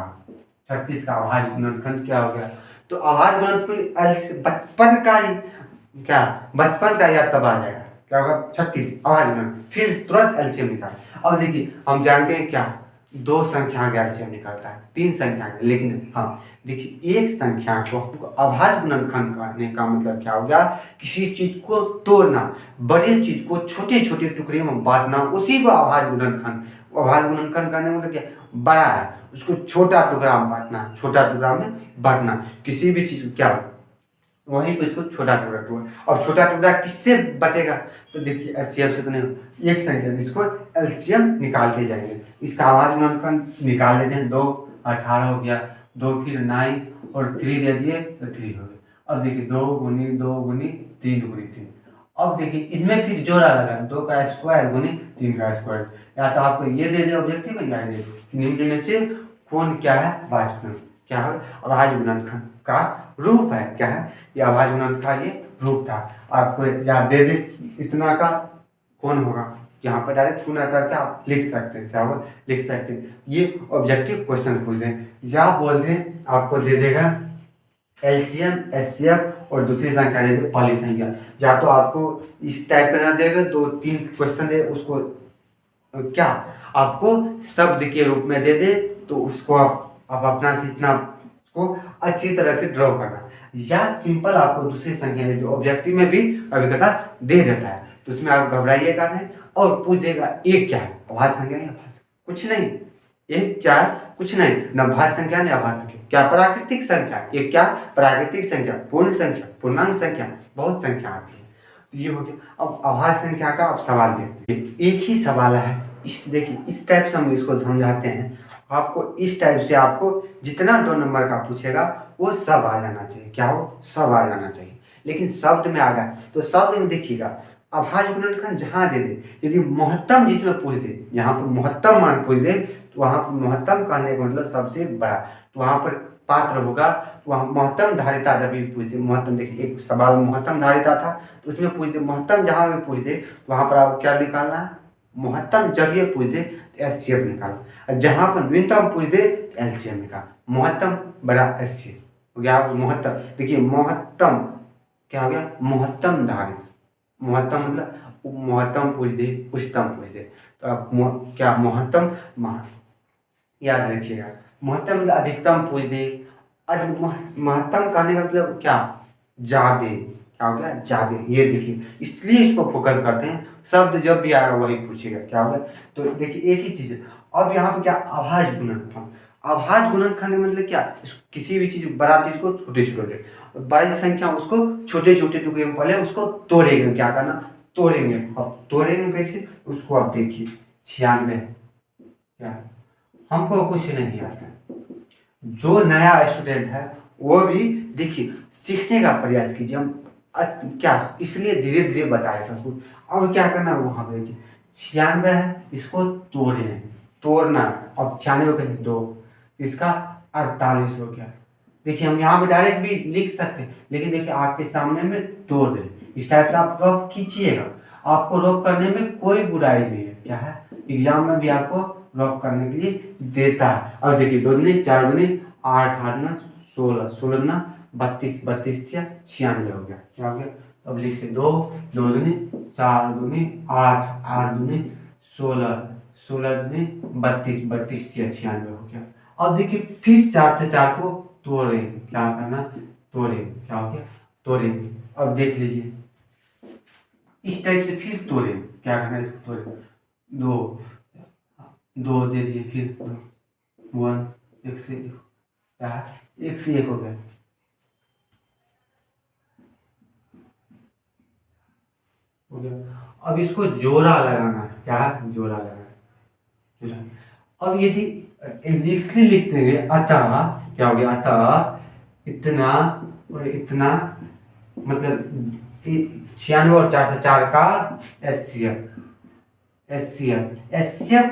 [SPEAKER 1] 36 का अभाज्य गुणनखंड क्या हो गया। तो अभाज्य गुणनखंड 55 का ही क्या, 55 का या तब आ जाएगा क्या होगा 36 अभाज्य गुणनखंड, फिर तुरंत एलसीएम निकाल। अब देखिए हम जानते हैं क्या, दो संख्या का एलसीएम निकलता है, तीन संख्या का, लेकिन हाँ देखिए एक संख्या को अभाज्य गुणनखंड करने का मतलब क्या हो गया, किसी चीज को तोड़ना, बड़े चीज को छोटे छोटे टुकड़े में बांटना, उसी को अभाज्य गुणनखंड। अभाज्य गुणनखंड करने में मतलब क्या, बड़ा है उसको छोटा टुकड़ा में बांटना, छोटा टुकड़ा में बांटना किसी भी चीज को, क्या वहीं पे इसको छोटा टुकड़ा टुकड़ा। और छोटा टुकड़ा किससे बटेगा, तो देखिए एचसीएफ से तो नहीं, एक संख्या इसको एलसीएम निकालते जाएंगे। इसका अभाज्य गुणनखंड निकाल लेते हैं, 2 18 हो गया, 2 फिर 9 और 3 दे दिए तो 3 हो गया। अब देखिए 2 गुनी 2 गुनी 3 गुनी 3। अब देखिए इसमें फिर जोड़ा लगा, 2 का स्क्वायर गुनी 3 का स्क्वायर, या तो आपको ये दे दे ऑब्जेक्टिव में, या दे निम्न में से कौन क्या है भाज्य, क्या है अभाज्य गुणनखंड का रूप है, क्या है ये अभाज्य गुणनखंड का ये रूप था। आपको याद दे दे इतना का कौन होगा, यहाँ पर डायरेक्ट गुणा करके आप लिख सकते हैं, क्या होगा लिख सकते हैं। ये ऑब्जेक्टिव क्वेश्चन पूछ दें या बोल दें आपको दे देगा एलसीएम एचसीएफ और दूसरी संख्या दे दे पहली संख्या, या तो आपको इस टाइप का ना देगा, 2-3 क्वेश्चन दे उसको क्या आपको शब्द के रूप में दे दे, तो उसको आप अपना सीखना, उसको अच्छी तरह से ड्रॉ करना, या सिंपल आपको दूसरी संख्या दे, जो ऑब्जेक्टिव में भी कभी कदा दे देता है, तो उसमें आप घबराइएगा नहीं। और पूछ देगा एक क्या है, अभाज्य संख्या या भाज्य, कुछ नहीं, एक क्या है कुछ नहीं, न भाज्य संख्या न अभाज्य संख्या, क्या प्राकृतिक संख्या, एक क्या प्राकृतिक संख्या, पूर्ण संख्या, पूर्णांक संख्या, बहुत संख्या आती है। तो ये हो गया। अब अभाज्य संख्या का आप सवाल देखते हैं, एक ही सवाल है, इस देखिए इस टाइप से हम इसको समझाते हैं। आपको इस टाइप से आपको जितना 2 नंबर का पूछेगा वो सब आ जाना चाहिए, क्या हो सब आ जाना चाहिए। लेकिन शब्द में आ गया तो शब्द में देखिएगा अभाज्य गुणनखंड जहाँ दे दे, यदि महत्तम जिसमें पूछ दे, यहाँ पर महत्तम मान पूछ दे, तो वहाँ पर महत्तम कहने का मतलब सबसे बड़ा, तो वहाँ पर पात्र होगा, वहाँ महत्तम धारिता जब भी पूछ दे, महत्तम देखिए एक सवाल महत्तम धारिता था, तो उसमें पूछ दे महत्तम, जहाँ भी पूछ दे वहाँ पर आपको क्या निकालना है, महत्तम जब ये पूछ दे तो एचसीएफ निकालना, जहाँ पर न्यूनतम पूछ दे तो एलसीएम निकाल, महत्तम बड़ा एचसीएफ हो गया। महत्तम देखिए महत्तम क्या हो गया, महत्तम धारित, महत्तम मतलब महत्तम पूछ दे उच्चतम पूछ दे, तो आप क्या महत्तम याद रखिएगा, महत्तम मतलब अधिकतम पूछ दे, महत्तम कहने का मतलब क्या ज्यादा, क्या हो गया ज्यादा, ये देखिए इसलिए इसको फोकस करते हैं, शब्द जब भी आएगा वही पूछेगा क्या होगा। तो देखिए एक ही चीज है। अब यहाँ पे क्या अभाज्य गुणनखंड, अभाज्य गुणनखंड मतलब क्या, किसी भी चीज बड़ा चीज को छोटे छोटे, बड़ी संख्या उसको छोटे छोटे टुकड़े में पहले उसको तोड़ेंगे, क्या करना तोड़ेंगे। अब तोड़ेंगे कैसे उसको आप देखिए, 96 क्या, हमको कुछ नहीं आता, जो नया स्टूडेंट है वो भी देखिए सीखने का प्रयास कीजिए, हम क्या इसलिए धीरे धीरे बताए सब कुछ। अब क्या करना है वहाँ पे देखिए 96 है, इसको तोड़े, तोड़ना, अब 96 का 2, इसका 48 हो गया। देखिए हम यहाँ पे डायरेक्ट भी लिख सकते हैं, लेकिन देखिए आपके सामने में तोड़ दे, इस टाइप से आप रफ कीजिएगा, आपको रफ करने में कोई बुराई नहीं है, क्या है एग्जाम में भी आपको रफ करने के लिए देता है। अब देखिए 2 दूनी 4 दूनी 8 8 ना 16 16 दूना 32 32 या 96 हो गया, क्या हो गया। अब लिखिए 2 2 दूनी 4 दूनी 8 8 दूनी 16 16 दूनी 32 32 या 96 हो गया। अब देखिए फिर 4 से 4 को तोड़े, क्या करना तोड़े, क्या हो गया तोड़े। अब देख लीजिए इस टाइप से फिर तोड़े, क्या करना है इसको तोड़े, 2 2 दे दिए, फिर 1 1 से 1 से 1 हो गया। हो गया। अब इसको जोड़ा लगाना है, क्या जोड़ा लगाना है, जोड़ा। अब यदि इसलिए लिख देंगे अतः, क्या हो गया, अतः इतना और इतना, मतलब 96 और 404 का एचसीएफ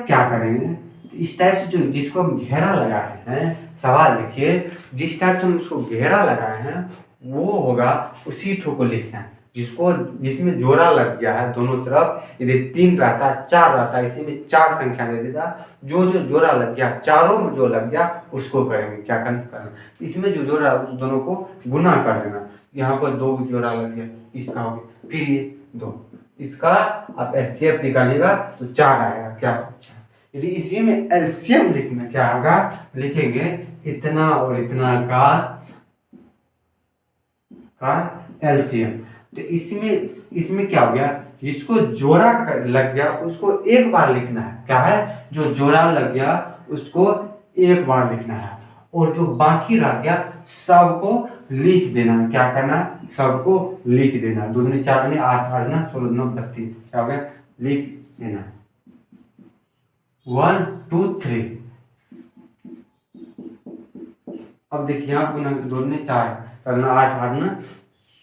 [SPEAKER 1] क्या करेंगे, इस टाइप से जो जिसको हम घेरा लगाए हैं, सवाल देखिए, जिस टाइप से हम उसको घेरा लगाए हैं वो होगा उसी ठो को लिखना है, जिसको जिसमें जोड़ा लग गया है दोनों तरफ, यदि 3 रहता 4 रहता, इसी में 4 संख्या दे देता, जो जो जोड़ा लग गया चारों में जो लग गया उसको करेंगे, क्या करना, इसमें जो जोड़ा उस दोनों को गुना कर देना, यहाँ पर 2 जोड़ा लग गया, इसका हो गया, फिर ये 2, इसका आप एचसीएफ निकालिएगा तो 4 आएगा, क्या होगा। यदि इसी में एलसीएम लिखना, क्या होगा, लिखेंगे इतना और इतना का एलसीएम, तो इसमें क्या हो गया, जिसको जोड़ा लग गया उसको एक बार लिखना है, क्या है, जो जोड़ा लग गया उसको एक बार लिखना है, और जो बाकी रह गया सबको लिख देना, क्या करना, सबको लिख देना, 2 दूनी 4 दूनी 8 8 ना 16 9 32, क्या हो गया, लिख देना 1 2 3। अब देखिए यहाँ गुना 2 दूनी 4 करना 8 8 ना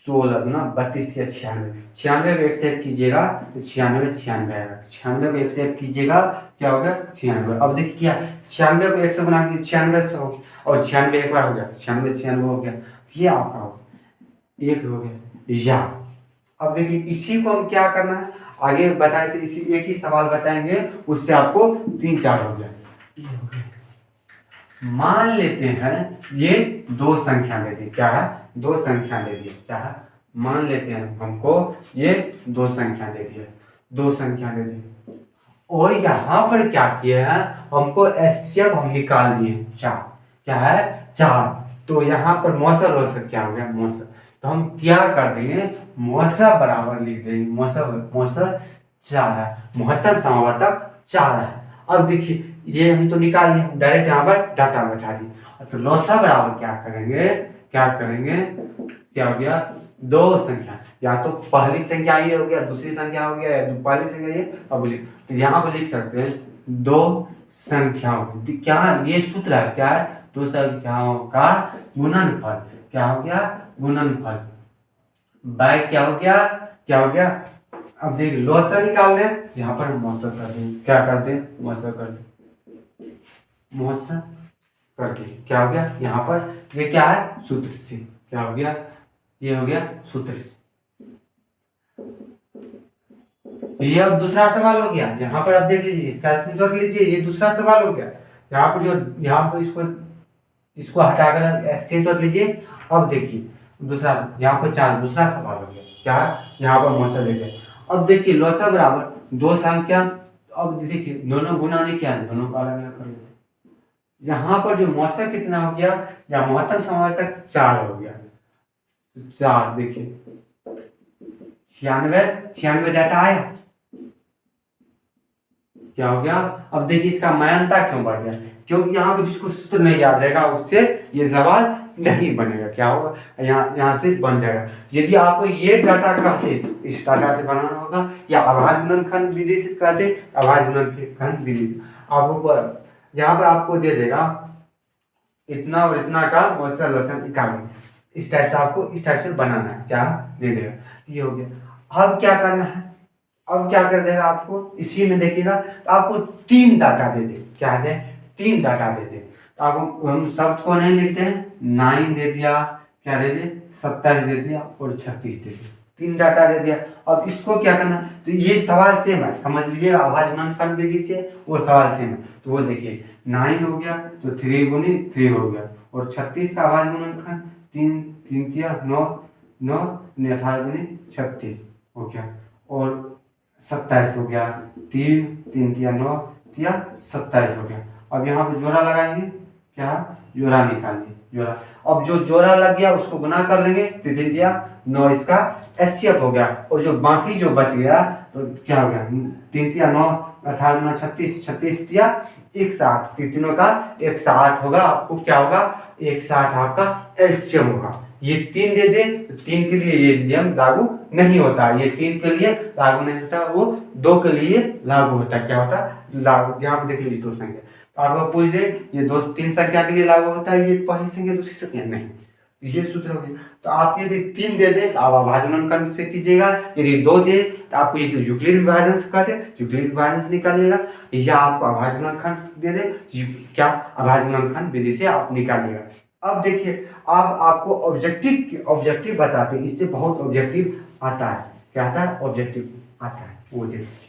[SPEAKER 1] 16 ना 32 या 96, 96 को 1 से 1 कीजिएगा तो 96 96 आएगा, 96 को 1 से 1 कीजिएगा क्या होगा 96। अब देखिए क्या 96 को 1 से गुना कीजिए 96 से हो गया, और 96 एक बार हो गया, 96 96 हो गया, ये आपका हो गया, एक हो गया या। अब देखिए इसी को हम क्या करना है, आगे बताए थे, इसी एक ही सवाल बताएंगे, उससे आपको 3 4 हो गया, ये हो गया। मान लेते हैं ये 2 संख्या दे दी, क्या है, 2 संख्या दे दी, क्या है, मान लेते हैं हमको ये 2 संख्या दे दी है, 2 संख्या दे दी, और यहाँ पर क्या किए हैं, हमको एचसीएफ हम निकाल दिए 4, क्या है 4, तो यहाँ पर मौसा रोसा क्या हो गया, मौसा, तो हम क्या कर देंगे, मौसा बराबर लिख देंगे, मौसा 4 है, महत्तम समावर्तक 4 है। अब देखिए ये हम तो निकाल लिए, डायरेक्ट यहाँ पर डाटा बता दी, तो लौसा बराबर क्या करेंगे, क्या हो गया 2 संख्या, या तो पहली संख्या ये हो गया, दूसरी संख्या हो गया, या पहली संख्या ये, अब लिख, तो यहाँ पर लिख सकते हैं 2 संख्याओं, क्या ये सूत्र है, क्या है, 2 संख्याओं का गुणनफल, क्या हो गया, गुणनफल बाय क्या हो गया। अब देखिए लौसा निकाल दें, यहाँ पर मौसा कर दें, क्या कर दें, मौसा कर दें, मौसा कर दें, क्या हो गया, यहाँ पर ये क्या है, सूत्र से, क्या हो गया, ये हो गया सूत्र से। ये अब दूसरा सवाल हो गया, यहाँ पर आप देख लीजिए, इसका स्क्रीनशॉट लीजिए, ये दूसरा सवाल हो गया, यहाँ पर यहाँ पर इसको हटाकर स्क्रीनशॉट लीजिए। अब देखिए दूसरा, यहाँ पर 4 दूसरा सवाल हो गया, क्या यहाँ पर मौसा देखे। अब देखिए लौसा बराबर 2 संख्या, अब देखिए दोनों गुना नहीं क्या है, दोनों का अलग अलग कर लेते, यहाँ पर जो मौसा कितना हो गया, या महत्तम समावर्तक 4 हो गया, 4 देखिए 96 डाटा आया, क्या हो गया। अब देखिए इसका मान्यता क्यों बढ़ गया, क्योंकि यहाँ पर जिसको सूत्र नहीं याद रहेगा उससे ये सवाल नहीं बनेगा, क्या होगा, यहाँ से बन जाएगा। यदि आपको ये डाटा कहते इस डाटा से बनाना होगा, या आभाज्य गुणनखंड विधि से कहते, आभाज्य गुणनखंड विधि से, आपको यहाँ पर आपको दे देगा इतना और इतना का मौसा लसन 51, इस टाइप से आपको इस टाइप से बनाना है, क्या दे देगा, ये हो गया। अब क्या करना है, अब क्या कर देगा आपको, इसी में देखिएगा तो आपको 3 डाटा दे दे, क्या दे, 3 डाटा दे दे, तो आपको हम शब्द को नहीं लिखते हैं, 9 दे दिया, क्या दे दे 27 दे दिया, और 36 दे दिया, 3 डाटा दे दिया। अब इसको क्या करना, तो ये सवाल सेम है, समझ लीजिएगा, आभाज्य गुणनखंड विधि से वो सवाल सेम है, तो वो देखिए 9 हो गया तो 3 गुनी 3 हो गया, और 36 का आभाज्य गुणनखंड 3 3 तिया 9 9 18 गुनी 36 हो गया, और 27 हो गया, 3 3 तिया 9 तिया 27 हो गया। अब यहाँ पे जोड़ा लगाएंगे, क्या जोड़ा निकालिए, जोड़ा, अब जो जोड़ा लग गया उसको गुना कर लेंगे, 3 3 तिया 9, इसका एचसीएफ हो गया, और जो बाकी जो बच गया तो क्या हो गया, 3 तिया 9 18 9 36 36 तिया 160, तीनों का 160 होगा, आपको क्या होगा 160 आपका एलसीएम होगा। ये 3 दे दे, 3 के लिए ये नियम लागू नहीं होता, ये 3 के लिए लागू नहीं होता, वो 2 के लिए लागू होता, क्या होता लागू। यहाँ पे देख लीजिए 2 संख्या, आपको पूछ दे ये दो तीन संख्या के लिए लागू होता है, ये पहली संख्या दूसरी संख्या नहीं, ये सूत्र हो गया। तो आप यदि 3 दे दे तो आप अभाज्य गुणनखंड से कीजिएगा, यदि 2 दे तो आपको ये तो यूक्लिड विभाजन से कहते हैं, यूक्लिड विभाजन से निकालिएगा, या आपको अभाज्य गुणनखंड दे दे क्या अभाज्य गुणनखंड विधि से आप निकालिएगा। अब देखिए अब आपको ऑब्जेक्टिव बताते हैं, इससे बहुत ऑब्जेक्टिव आता है, क्या आता है ऑब्जेक्टिव आता है, वो देखिए।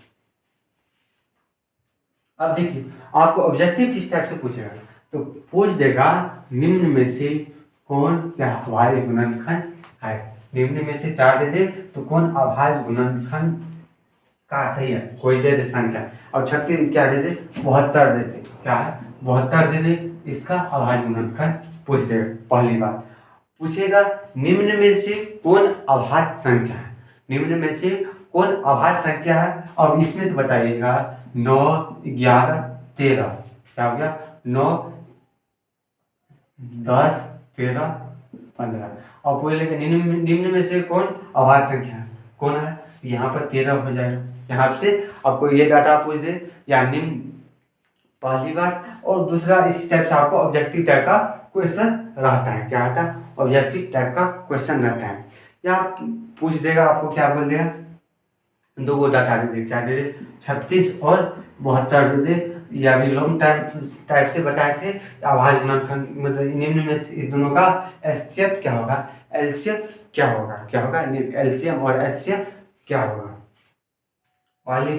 [SPEAKER 1] अब देखिए आपको ऑब्जेक्टिव किस टाइप से पूछेगा, तो पूछ देगा निम्न में से कौन क्या अभाज्य गुणनखंड है, निम्न में से 4 दे दे तो कौन अभाज्य गुणनखंड का सही है, कोई दे दे संख्या, और 36 क्या दे दे 72 दे दे, क्या है 72 दे दे, इसका अभाज्य गुणनखंड पूछ देगा। पहली बात पूछेगा निम्न में से कौन अभाज्य संख्या है, निम्न में से कौन अभाज्य संख्या है, और इसमें से बताइएगा 9, 11, 13, क्या हो गया 9, 10, 13, 15, और पूछ लेगा निम्न में से कौन अभाज्य संख्या है, कौन है, यहाँ पर 13 हो जाएगा, यहाँ से आपको ये डाटा पूछ दे या निम्न, पहली बात। और दूसरा इस टाइप से आपको ऑब्जेक्टिव टाइप का क्वेश्चन रहता है, क्या आता है ऑब्जेक्टिव टाइप का क्वेश्चन रहता है, या पूछ देगा आपको क्या बोल देगा, 2 को डाटा दे दे, क्या दे दे 36 और 72 दे दे, या भी लॉन्ग टाइप से बताए थे अभाज्य गुणनखंड, मतलब निम्न में से इस दोनों का एचसीएफ क्या होगा, एलसीएम क्या होगा, क्या होगा एलसीएम और एचसीएफ क्या होगा, पहले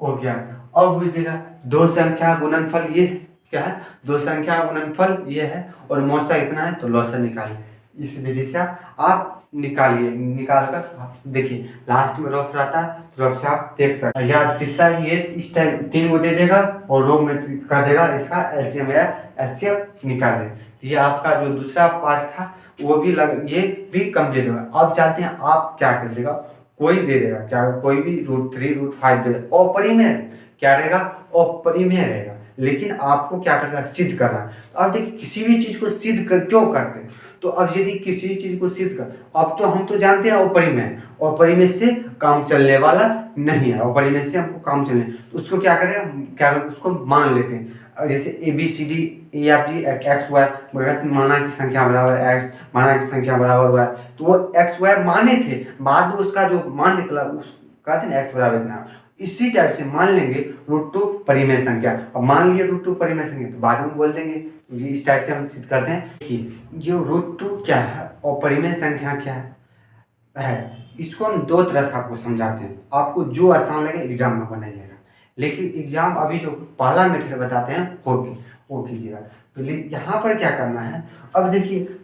[SPEAKER 1] हो गया। अब पूछ देगा 2 संख्या गुणनफल ये क्या है, 2 संख्या गुणनफल ये है और मौसा इतना है, तो लौसा निकालिए, इस विधि से आप निकालिए, निकाल कर देखिए लास्ट में रफ रहता है, तो रफ से आप देख सकते हैं। या तीसरा ये इस टाइम 3 को दे देगा और रो में कर देगा, इसका एलसीएम या एचसीएफ निकाल दे, तो ये आपका जो दूसरा पार्ट था वो भी ये भी कंप्लीट होगा। अब चलते हैं आप क्या कर देगा, कोई दे देगा क्या, कोई भी √3 √5 दे देगा, अपरिमेय क्या रहेगा, अपरिमेय रहेगा, लेकिन आपको क्या करना है सिद्ध करना है। तो अब देखिए किसी भी चीज को सिद्ध कर क्यों करते हैं, तो अब यदि किसी चीज को सिद्ध कर, अब तो हम तो जानते हैं अपरिमेय, अपरिमेय से काम चलने वाला नहीं है, अपरिमेय से हमको काम चलने, तो उसको क्या करेगा, क्या करें उसको मान लेते हैं, जैसे ABCD EFG एक्स वाई माना की संख्या बराबर x, माना की संख्या बराबर y, तो वो एक्स वाई माने थे, बाद में उसका जो मान निकला उस कहते हैं x बराबर इतना, इसी टाइप से मान लेंगे √2 परिमेय संख्या, अब मान लिए √2 परिमेय संख्या तो बाद में बोल देंगे, तो ये इस टाइप से हम सिद्ध करते हैं कि जो √2 क्या है और परिमेय संख्या क्या है, इसको हम 2 तरह से आपको समझाते हैं, आपको जो आसान लगे एग्जाम में बनाइएगा, लेकिन एग्जाम अभी जो पहला मेथड बताते हैं वो कीजिएगा। तो यहाँ पर क्या करना है, अब देखिए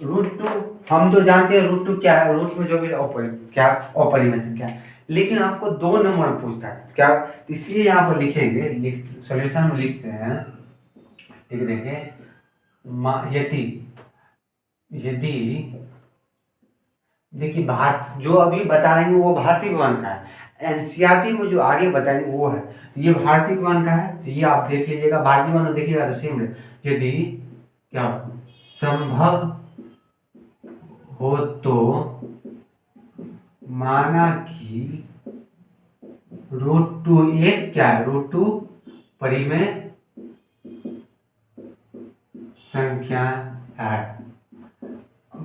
[SPEAKER 1] √2 हम तो जानते हैं √2 क्या है, √2 जो भी क्या अपरिमेय संख्या है, लेकिन आपको 2 नंबर पूछता है क्या, इसलिए यहाँ पर लिखेंगे, सॉल्यूशन में लिखते हैं, लिख देंगे यदि देखिए जो अभी बता रहे हैं वो भारतीय गुणन का है, एनसीईआरटी में जो आगे बताएंगे वो है, तो ये भारतीय गुणन का है, तो ये आप देख लीजिएगा, भारतीय गुणन देखिएगा तो सेम यदि क्या संभव हो तो माना कि √2 एक क्या है, √2 परिमेय संख्या है,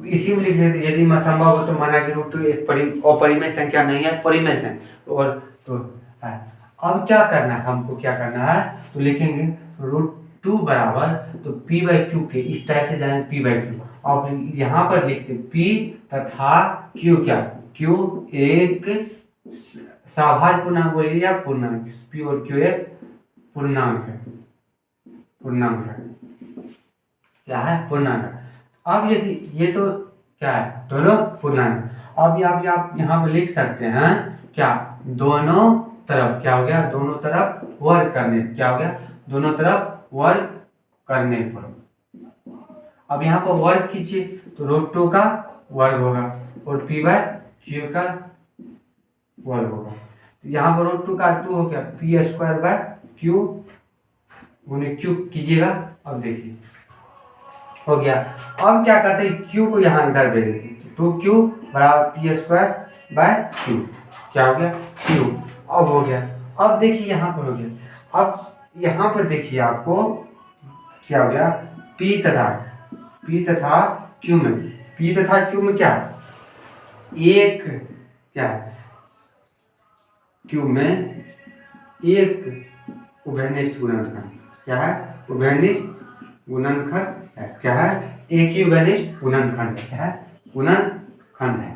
[SPEAKER 1] इसी में लिख सकते यदि संभव हो तो माना कि √2 एक अपरिमेय संख्या नहीं है, परिमेय संख्या और तो है। अब क्या करना है, हमको क्या करना है, तो लिखेंगे √2 बराबर तो p/q के इस टाइप से जाएंगे p/q, और यहाँ पर लिखते p तथा q क्या, q एक सभाज्य पूर्णांक बोलिए या पूर्णांक, p और q एक पूर्णांक है, क्या है पूर्णांक। अब यदि ये तो क्या है दोनों पूर्णांक, अब आप यहाँ पर लिख सकते हैं क्या, दोनों तरफ क्या हो गया, दोनों तरफ वर्ग करने, क्या हो गया दोनों तरफ वर्ग करने पर, अब यहाँ पर वर्ग कीजिए तो √2 का वर्ग होगा और p/q का वर्ग होगा, तो यहाँ पर √2 का 2 हो गया, p² गुणे q कीजिएगा, अब देखिए हो गया। अब क्या करते हैं, q को यहाँ इधर भेज देते हैं, 2q बराबर p²/q, क्या हो गया q, अब हो गया। अब देखिए यहाँ पर हो गया, अब यहाँ पर देखिए आपको क्या हो गया, पी तथा क्यू में, पी तथा क्यू में क्या एक, क्या क्यू में एक उभयनिष्ठ गुणनखंड, क्या है उभयनिष्ठ गुणनखंड है, क्या है एक ही उभयनिष्ठ गुणनखंड है, क्या है गुणनखंड है।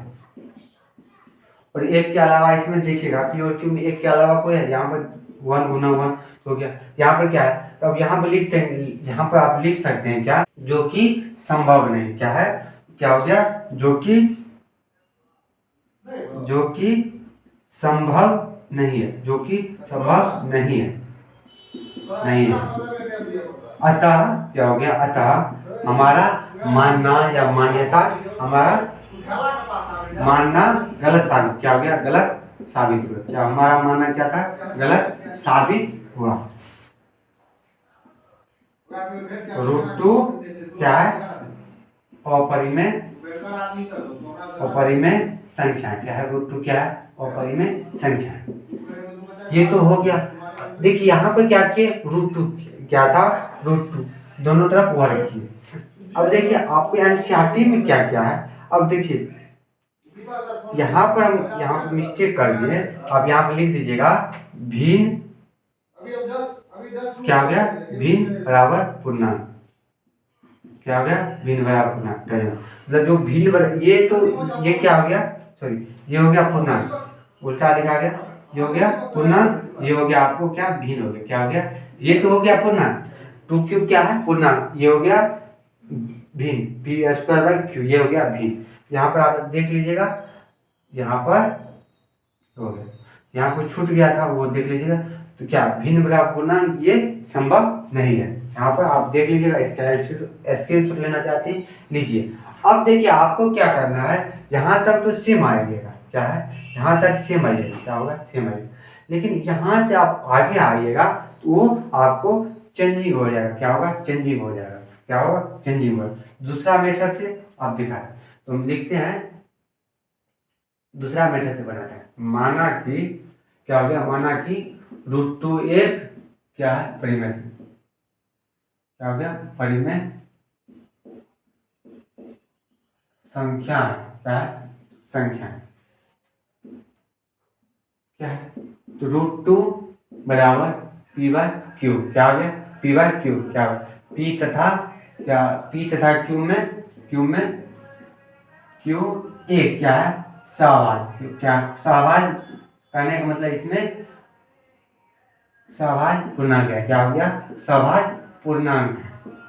[SPEAKER 1] और एक के अलावा इसमें देखिएगा पी और क्यू में एक के अलावा कोई है, यहाँ पर 1 गुना 1 हो गया, यहाँ पर क्या है, तो अब यहाँ पर लिखते हैं, यहाँ पर आप लिख सकते हैं क्या, जो कि संभव नहीं, क्या है, क्या हो गया, जो कि संभव नहीं है, जो कि संभव नहीं है, नहीं है। अतः क्या हो गया, अतः हमारा मानना या मान्यता, हमारा मानना गलत साबित, क्या हो गया, गलत साबित हुआ, क्या हमारा मानना क्या था, गलत साबित हुआ। √2 क्या है, अपरिमेय संख्या, क्या है √2 क्या है, अपरिमेय संख्या। ये तो हो गया। देखिए यहाँ पर क्या किए, √2 क्या था, √2 दोनों तरफ वर्ग किए। अब देखिए आपको एनसीईआरटी में क्या क्या है, अब देखिए यहाँ पर हम यहाँ पर मिस्टेक कर दिए, अब यहाँ पर लिख दीजिएगा भिन्न, क्या हो गया, भिन्न बराबर पूर्णांक, क्या हो गया, भिन्न बराबर पूर्णांक, मतलब जो भिन्न, ये तो ये क्या हो गया, सॉरी ये हो गया पूर्णांक, उल्टा लिखा गया, ये हो गया पूर्णांक, ये हो गया आपको क्या, भिन्न हो गया, क्या हो गया, ये तो हो गया पूर्णांक, 2 क्या है पूर्णांक, ये हो गया भिन्न, p²/q, ये हो गया भिन्न। यहाँ पर आप देख लीजिएगा, यहाँ पर हो गया, यहाँ पर छूट गया था वो देख लीजिएगा, तो क्या भिन्न बराबर पूर्णांक ये संभव नहीं है, यहाँ पर आप देख लीजिएगा, स्क्रीनशॉट लेना चाहते हैं लीजिए। अब देखिए आपको क्या करना है, यहाँ तक तो सेम आइएगा, क्या है यहाँ तक सेम आइएगा, क्या होगा सेम आइएगा, लेकिन यहाँ से आप आगे आइएगा तो वो आपको चेंजिंग हो जाएगा, क्या होगा चेंजिंग हो जाएगा, क्या होगा चेंजिंग होगा। दूसरा मेथड से आप दिखाएं, तो हम लिखते हैं, दूसरा मेथड से बनाते हैं, माना कि क्या हो गया, माना कि √2 एक क्या है परिमेय, क्या हो गया परिमेय संख्या, क्या है संख्या, क्या है, तो √2 बराबर p/q, क्या हो गया p/q, क्या p तथा क्या p तथा q में q एक क्या है सहभाज्य, क्या सहभाज्य कहने का मतलब इसमें सहभाज्य पूर्णांक है, क्या हो गया सहभाज्य पूर्णांक है,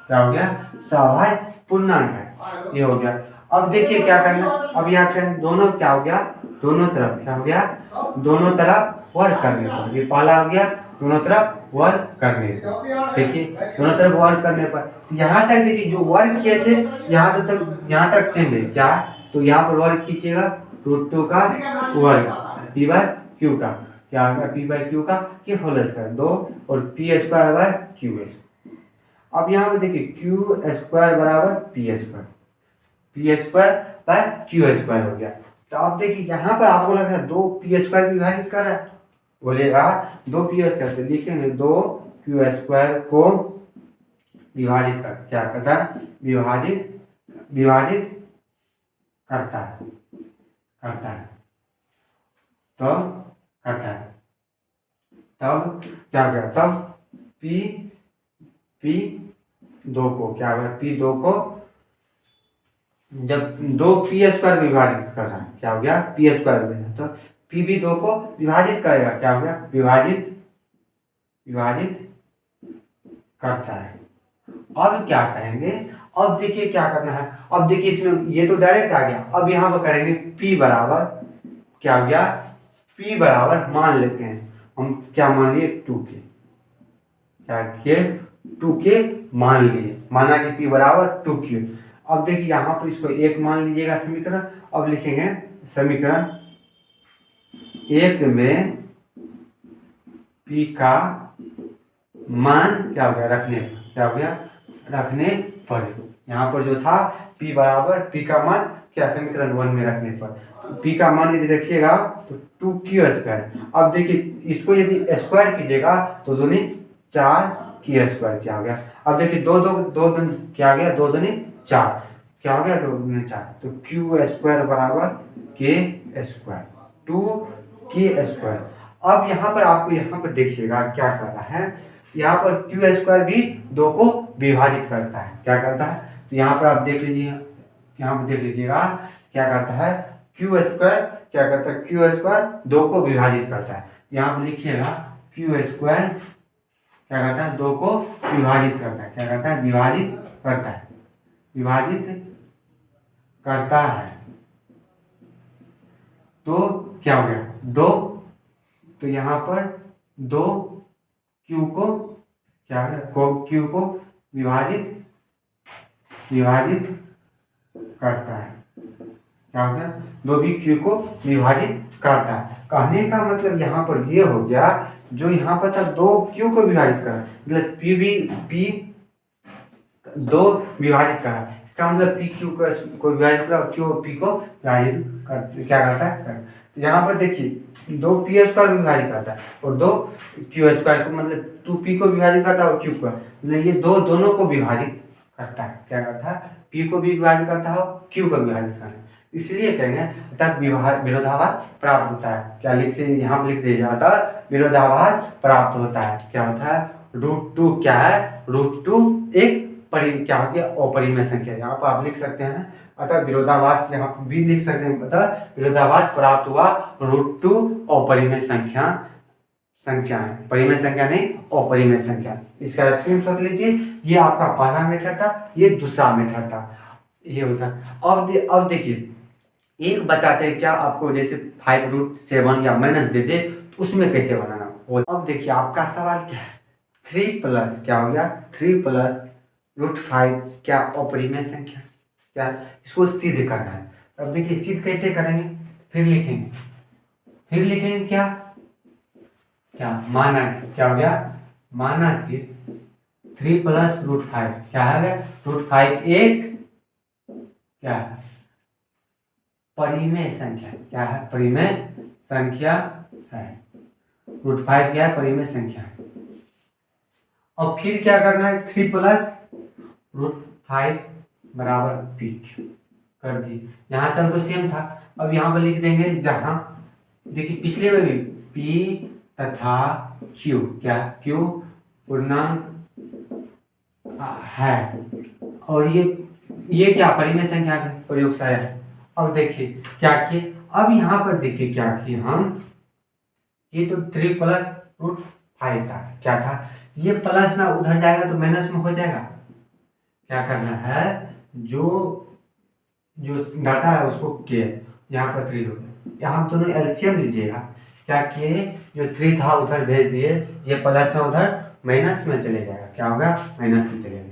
[SPEAKER 1] क्या हो गया सहभाज्य पूर्णांक है, ये हो गया। अब देखिए क्या करना, अब यहाँ पे दोनों क्या हो गया, दोनों तरफ क्या हो गया, दोनों तरफ वर्ग करने पर, ये पहला हो गया दोनों तरफ वर्ग करने पर, देखिए दोनों तरफ वर्ग करने पर, यहाँ तक देखिए जो वर्ग किए थे यहाँ तक सेम है, क्या तो यहाँ पर वर्ग कीजिएगा, √2 का वर्ग p/q का, क्या होगा p/q का कि होल स्क्वायर 2 और p²/q²। अब यहाँ पे देखिए q² बराबर p²/q² हो गया। तो अब देखिए यहाँ पर आपको लग रहा है 2p² विभाजित कर रहा है, बोलेगा 2p², तो लिखेंगे 2q² को विभाजित कर, क्या करता है विभाजित करता है, तो करता है, तब क्या गया, तब p2 को क्या होगा, p2 को जब 2p² विभाजित कर रहा है, क्या हो गया p², तो p भी 2 को विभाजित करेगा, क्या हो गया विभाजित करता है। अब क्या करेंगे, अब देखिए क्या करना है, अब देखिए इसमें ये तो डायरेक्ट आ गया, अब यहाँ पर करेंगे p बराबर, क्या हो गया p बराबर मान लेते हैं हम, क्या मान लिए 2k, क्या किए 2k मान लिए, माना कि p बराबर 2q। अब देखिए यहाँ पर इसको एक मान लीजिएगा समीकरण, अब लिखेंगे समीकरण 1 में p का मान क्या हो गया रखने पर, क्या हो गया रखने पर, यहाँ पर जो था p बराबर p का मान क्या समीकरण 1 में रखने पर, तो p का मान यदि रखिएगा तो 2q²। अब देखिए इसको यदि स्क्वायर कीजिएगा तो दूनी 4k² क्या हो गया। अब देखिए दो दो दो दिन क्या आ गया, 2 दूनी 4 क्या हो गया, 2 दूनी 4, तो q² बराबर k², 2k²। अब यहाँ पर आपको यहाँ पर देखिएगा क्या कर रहा है, यहाँ पर q² भी 2 को विभाजित करता है, क्या करता है, तो यहाँ पर आप देख लीजिए, यहाँ पर देख लीजिएगा क्या करता है, q² क्या करता है, q² 2 को विभाजित करता है। यहाँ पर लिखिएगा q² क्या करता है, 2 को विभाजित करता है, क्या करता है, विभाजित करता है, विभाजित करता है। तो क्या हो गया 2, तो यहाँ पर 2 q को क्या है, q को विभाजित करता है, क्या हो गया, 2 भी q को विभाजित करता है। कहने का मतलब यहाँ पर ये हो गया, जो यहाँ पर था 2 q को विभाजित कर, मतलब p 2 विभाजित कर, इसका मतलब p q को विभाजित कर, q p को विभाजित कर, क्या करता है। तो यहाँ पर देखिए 2 p² को विभाजित करता है और 2 q² को, मतलब 2p को विभाजित करता है और q को, मतलब ये दोनों को विभाजित करता है, क्या करता है, p को भी विभाजित करता है और q को विभाजित करता है। इसलिए कहेंगे तब विरोधाभास प्राप्त होता है। क्या लिख से यहाँ पर लिख दिया जाता है, विरोधाभास प्राप्त होता है। क्या होता है, √2 क्या है, √2 एक क्या हो गया, अपरिमेय संख्या, यहाँ पर आप लिख सकते हैं। अतः विरोधाभास यहाँ पर भी लिख सकते हैं, अतः विरोधाभास प्राप्त हुआ, √2 अपरिमेय संख्या है, परिमेय संख्या नहीं अपरिमेय संख्या। इसका स्क्रीनशॉट लीजिए, ये आपका पहला मेथड था, ये दूसरा मेथड था, ये होता है। अब देखिए एक बताते हैं, क्या आपको जैसे 5√7 या माइनस दे दे तो उसमें कैसे बनाना हो। अब देखिए आपका सवाल क्या है, 3 प्लस क्या हो गया, 3 प्लस √5 क्या अपरिमेय संख्या, क्या इसको सिद्ध करना है। अब देखिए सिद्ध कैसे करेंगे, फिर लिखेंगे क्या माना क्या हो गया, माना कि 3 प्लस √5 क्या है, √5 एक क्या है, परिमेय संख्या, क्या है, परिमेय संख्या है, √5 क्या है, परिमेय संख्या है। और फिर क्या करना है, 3 प्लस √5 बराबर p कर दी, यहाँ तक तो सेम था। अब यहाँ पर लिख देंगे, जहाँ देखिए पिछले में भी p तथा q, क्या q पूर्णांक है और ये क्या परिमेय संख्या का प्रयोगशाला है। अब देखिए क्या किए, अब यहाँ पर देखिए क्या किए हम, ये तो 3 प्लस √5 था, क्या था, ये प्लस में उधर जाएगा तो माइनस में हो जाएगा। क्या करना है, जो डाटा है उसको के, यहाँ पर 3 हो गया, यहाँ दोनों एलसीएम लीजिएगा। क्या किए, जो 3 था उधर भेज दिए, ये प्लस में उधर माइनस में चले जाएगा, क्या होगा, माइनस में चले गया।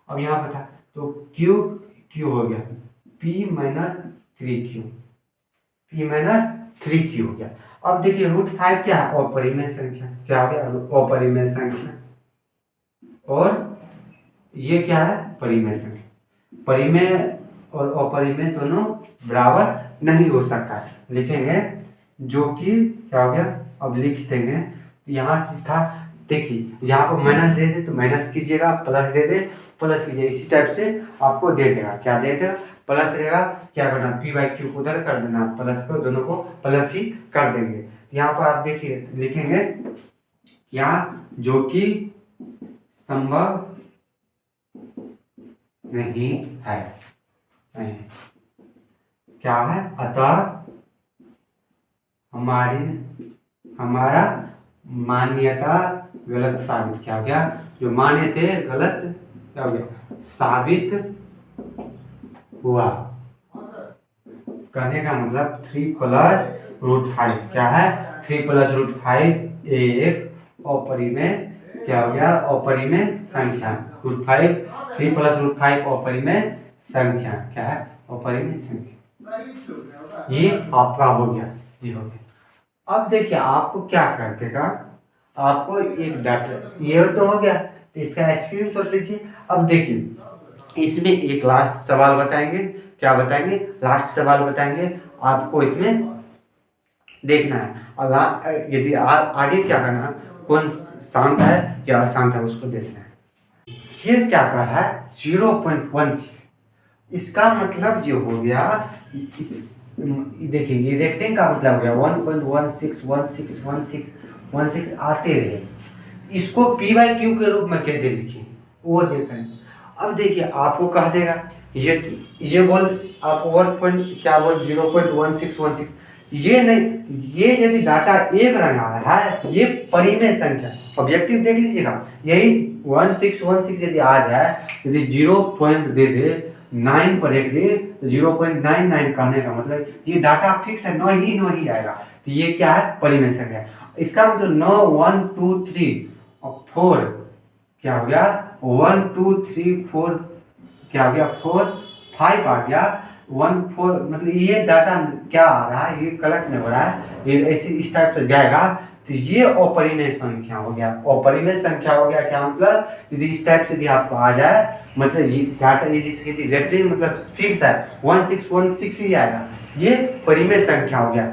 [SPEAKER 1] अब यहाँ पर था तो q हो गया p माइनस 3q, हो गया। अब देखिए √5 क्या है, अपरिमेय संख्या, क्या हो गया, अपरिमेय संख्या, और ये क्या है, परिमेय संख्या। परिमेय और अपरिमेय दोनों बराबर नहीं हो सकता, लिखेंगे जो कि क्या हो गया, अब लिख देंगे। यहाँ से था, देखिए यहाँ पर माइनस दे दे तो माइनस कीजिएगा, प्लस दे दे प्लस कीजिए, इसी टाइप से आपको दे देगा, क्या दे देगा, प्लस रहेगा। क्या करना, p/q को उधर कर देना, प्लस को दोनों को प्लस ही कर देंगे। यहाँ पर आप देखिए लिखेंगे क्या, जो कि संभव नहीं है, नहीं क्या है, अतः हमारा मान्यता गलत साबित, क्या हो गया, जो मान्य थे गलत क्या हो गया, साबित हुआ। कहने का मतलब 3 प्लस √5 क्या है, 3 प्लस √5 एक अपरिमेय क्या हो गया, अपरिमेय संख्या, √5 3 प्लस √5 अपरिमेय संख्या, क्या है, अपरिमेय संख्या। ये आपका हो गया, ये हो गया। अब देखिए आपको क्या कर देगा, आपको एक डाटा ये तो हो गया, तो इसका स्क्रीनशॉट लीजिए। अब देखिए इसमें एक लास्ट सवाल बताएंगे, क्या बताएंगे, लास्ट सवाल बताएंगे, आपको इसमें देखना है। और यदि आगे क्या करना है, कौन शांत है या अशांत है उसको देखना है। ये क्या कर रहा है 0.16, इसका मतलब जो हो गया, देखिए ये रेक्टेंगल का मतलब हो गया 1.16161616 आते रहे। इसको पी बाई क्यू के रूप में कैसे लिखें वो देखें। अब देखिए आपको कह देगा ये बोल आप 1 क्या बोल 0.1616, ये नहीं, ये यदि डाटा एक रंग आ रहा है ये परिमेय संख्या, ऑब्जेक्टिव देख लीजिएगा, यही 1616 यदि आ जाए, यदि 0 पॉइंट दे दे 9 पर एक दे तो 0.99 कहने का मतलब ये डाटा फिक्स है, 9 ही आएगा, तो ये क्या है परिमेय संख्या। इसका मतलब 9 1 2 3 और 4 क्या हो गया 1 2 3 4 क्या हो गया 4 5 आ गया 1 4, मतलब ये डाटा क्या आ रहा है, ये कलेक्ट नहीं हो रहा है, ये ऐसे इस टाइप से जाएगा, तो ये अपरिमेय संख्या हो गया। अपरिमेय संख्या हो गया क्या मतलब, यदि इस टाइप से यदि आपको आ जाए, मतलब ये डाटा ये जिसकी रेक्टेंगल मतलब फिक्स है 1616 ही आएगा, ये परिमेय संख्या हो गया।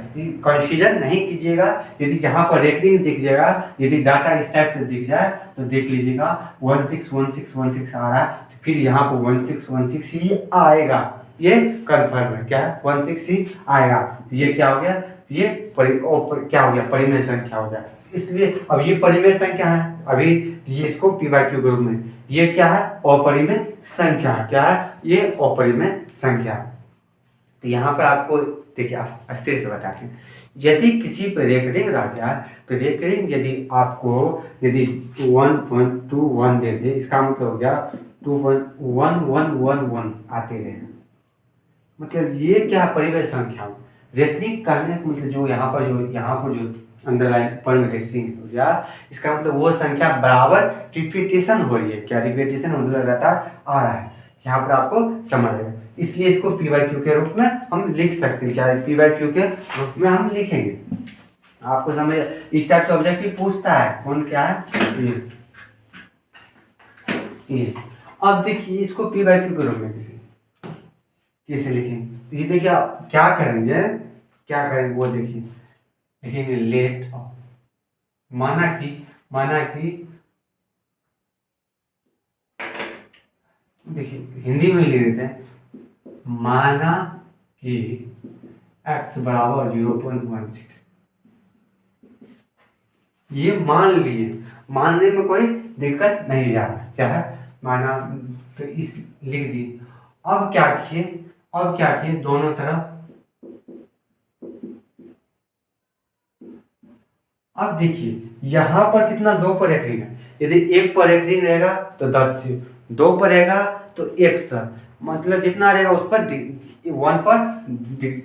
[SPEAKER 1] कंफ्यूजन नहीं कीजिएगा, यदि जहाँ पर रेक्टेंगल दिख जाएगा, यदि डाटा इस टाइप से दिख जाए तो देख लीजिएगा 161616 आ रहा है, तो फिर यहाँ पर 1616 ही आएगा, ये कन्फर्म है, क्या है 16 ही आएगा, तो ये क्या हो गया, ये क्या हो गया परिमेय संख्या हो गया। इसलिए अब ये परिमेय संख्या है, अभी ये इसको पी बाई क्यू के रूप में, ये क्या है अपरिमेय संख्या, क्या है ये अपरिमेय संख्या। तो यहाँ पर आपको देखिए अस्थिर से बताते हैं, यदि किसी पर रेकरिंग रह गया तो रेकरिंग यदि आपको यदि 1.21 दे दे, इसका मतलब हो गया 2.1111 आते रहे, मतलब ये क्या परिमेय संख्या। रेकरिंग करने का मतलब जो यहाँ पर जो अंडरलाइन पर में रेकरिंग हो गया, इसका मतलब वो संख्या बराबर रिपीटेशन हो रही है, क्या रिपीटेशन मतलब लगातार आ रहा है, यहाँ पर आपको समझ आएगा। इसलिए इसको पी बाई क्यू के रूप में हम लिख सकते हैं, क्या पी बाई क्यू के रूप में हम लिखेंगे। आपको समझ इस टाइप से ऑब्जेक्टिव पूछता है कौन क्या है ये। अब देखिए इसको पी बाई क्यू के रूप में कैसे लिखेंगे, ये देखिए आप क्या करेंगे वो देखिए, लिखेंगे लेट माना कि देखिए हिंदी में लिख देते हैं, माना कि x बराबर 0.16, ये मान लिए, मानने में कोई दिक्कत नहीं जा रहा, क्या है माना, तो इस लिख दिए। अब क्या किए दोनों तरफ, अब देखिए यहाँ पर कितना 2 पर एक रिंग है, यदि 1 पर एक रिंग रहेगा तो 10 से, 2 पर रहेगा तो 1 से, मतलब जितना रहेगा उस पर 1 पर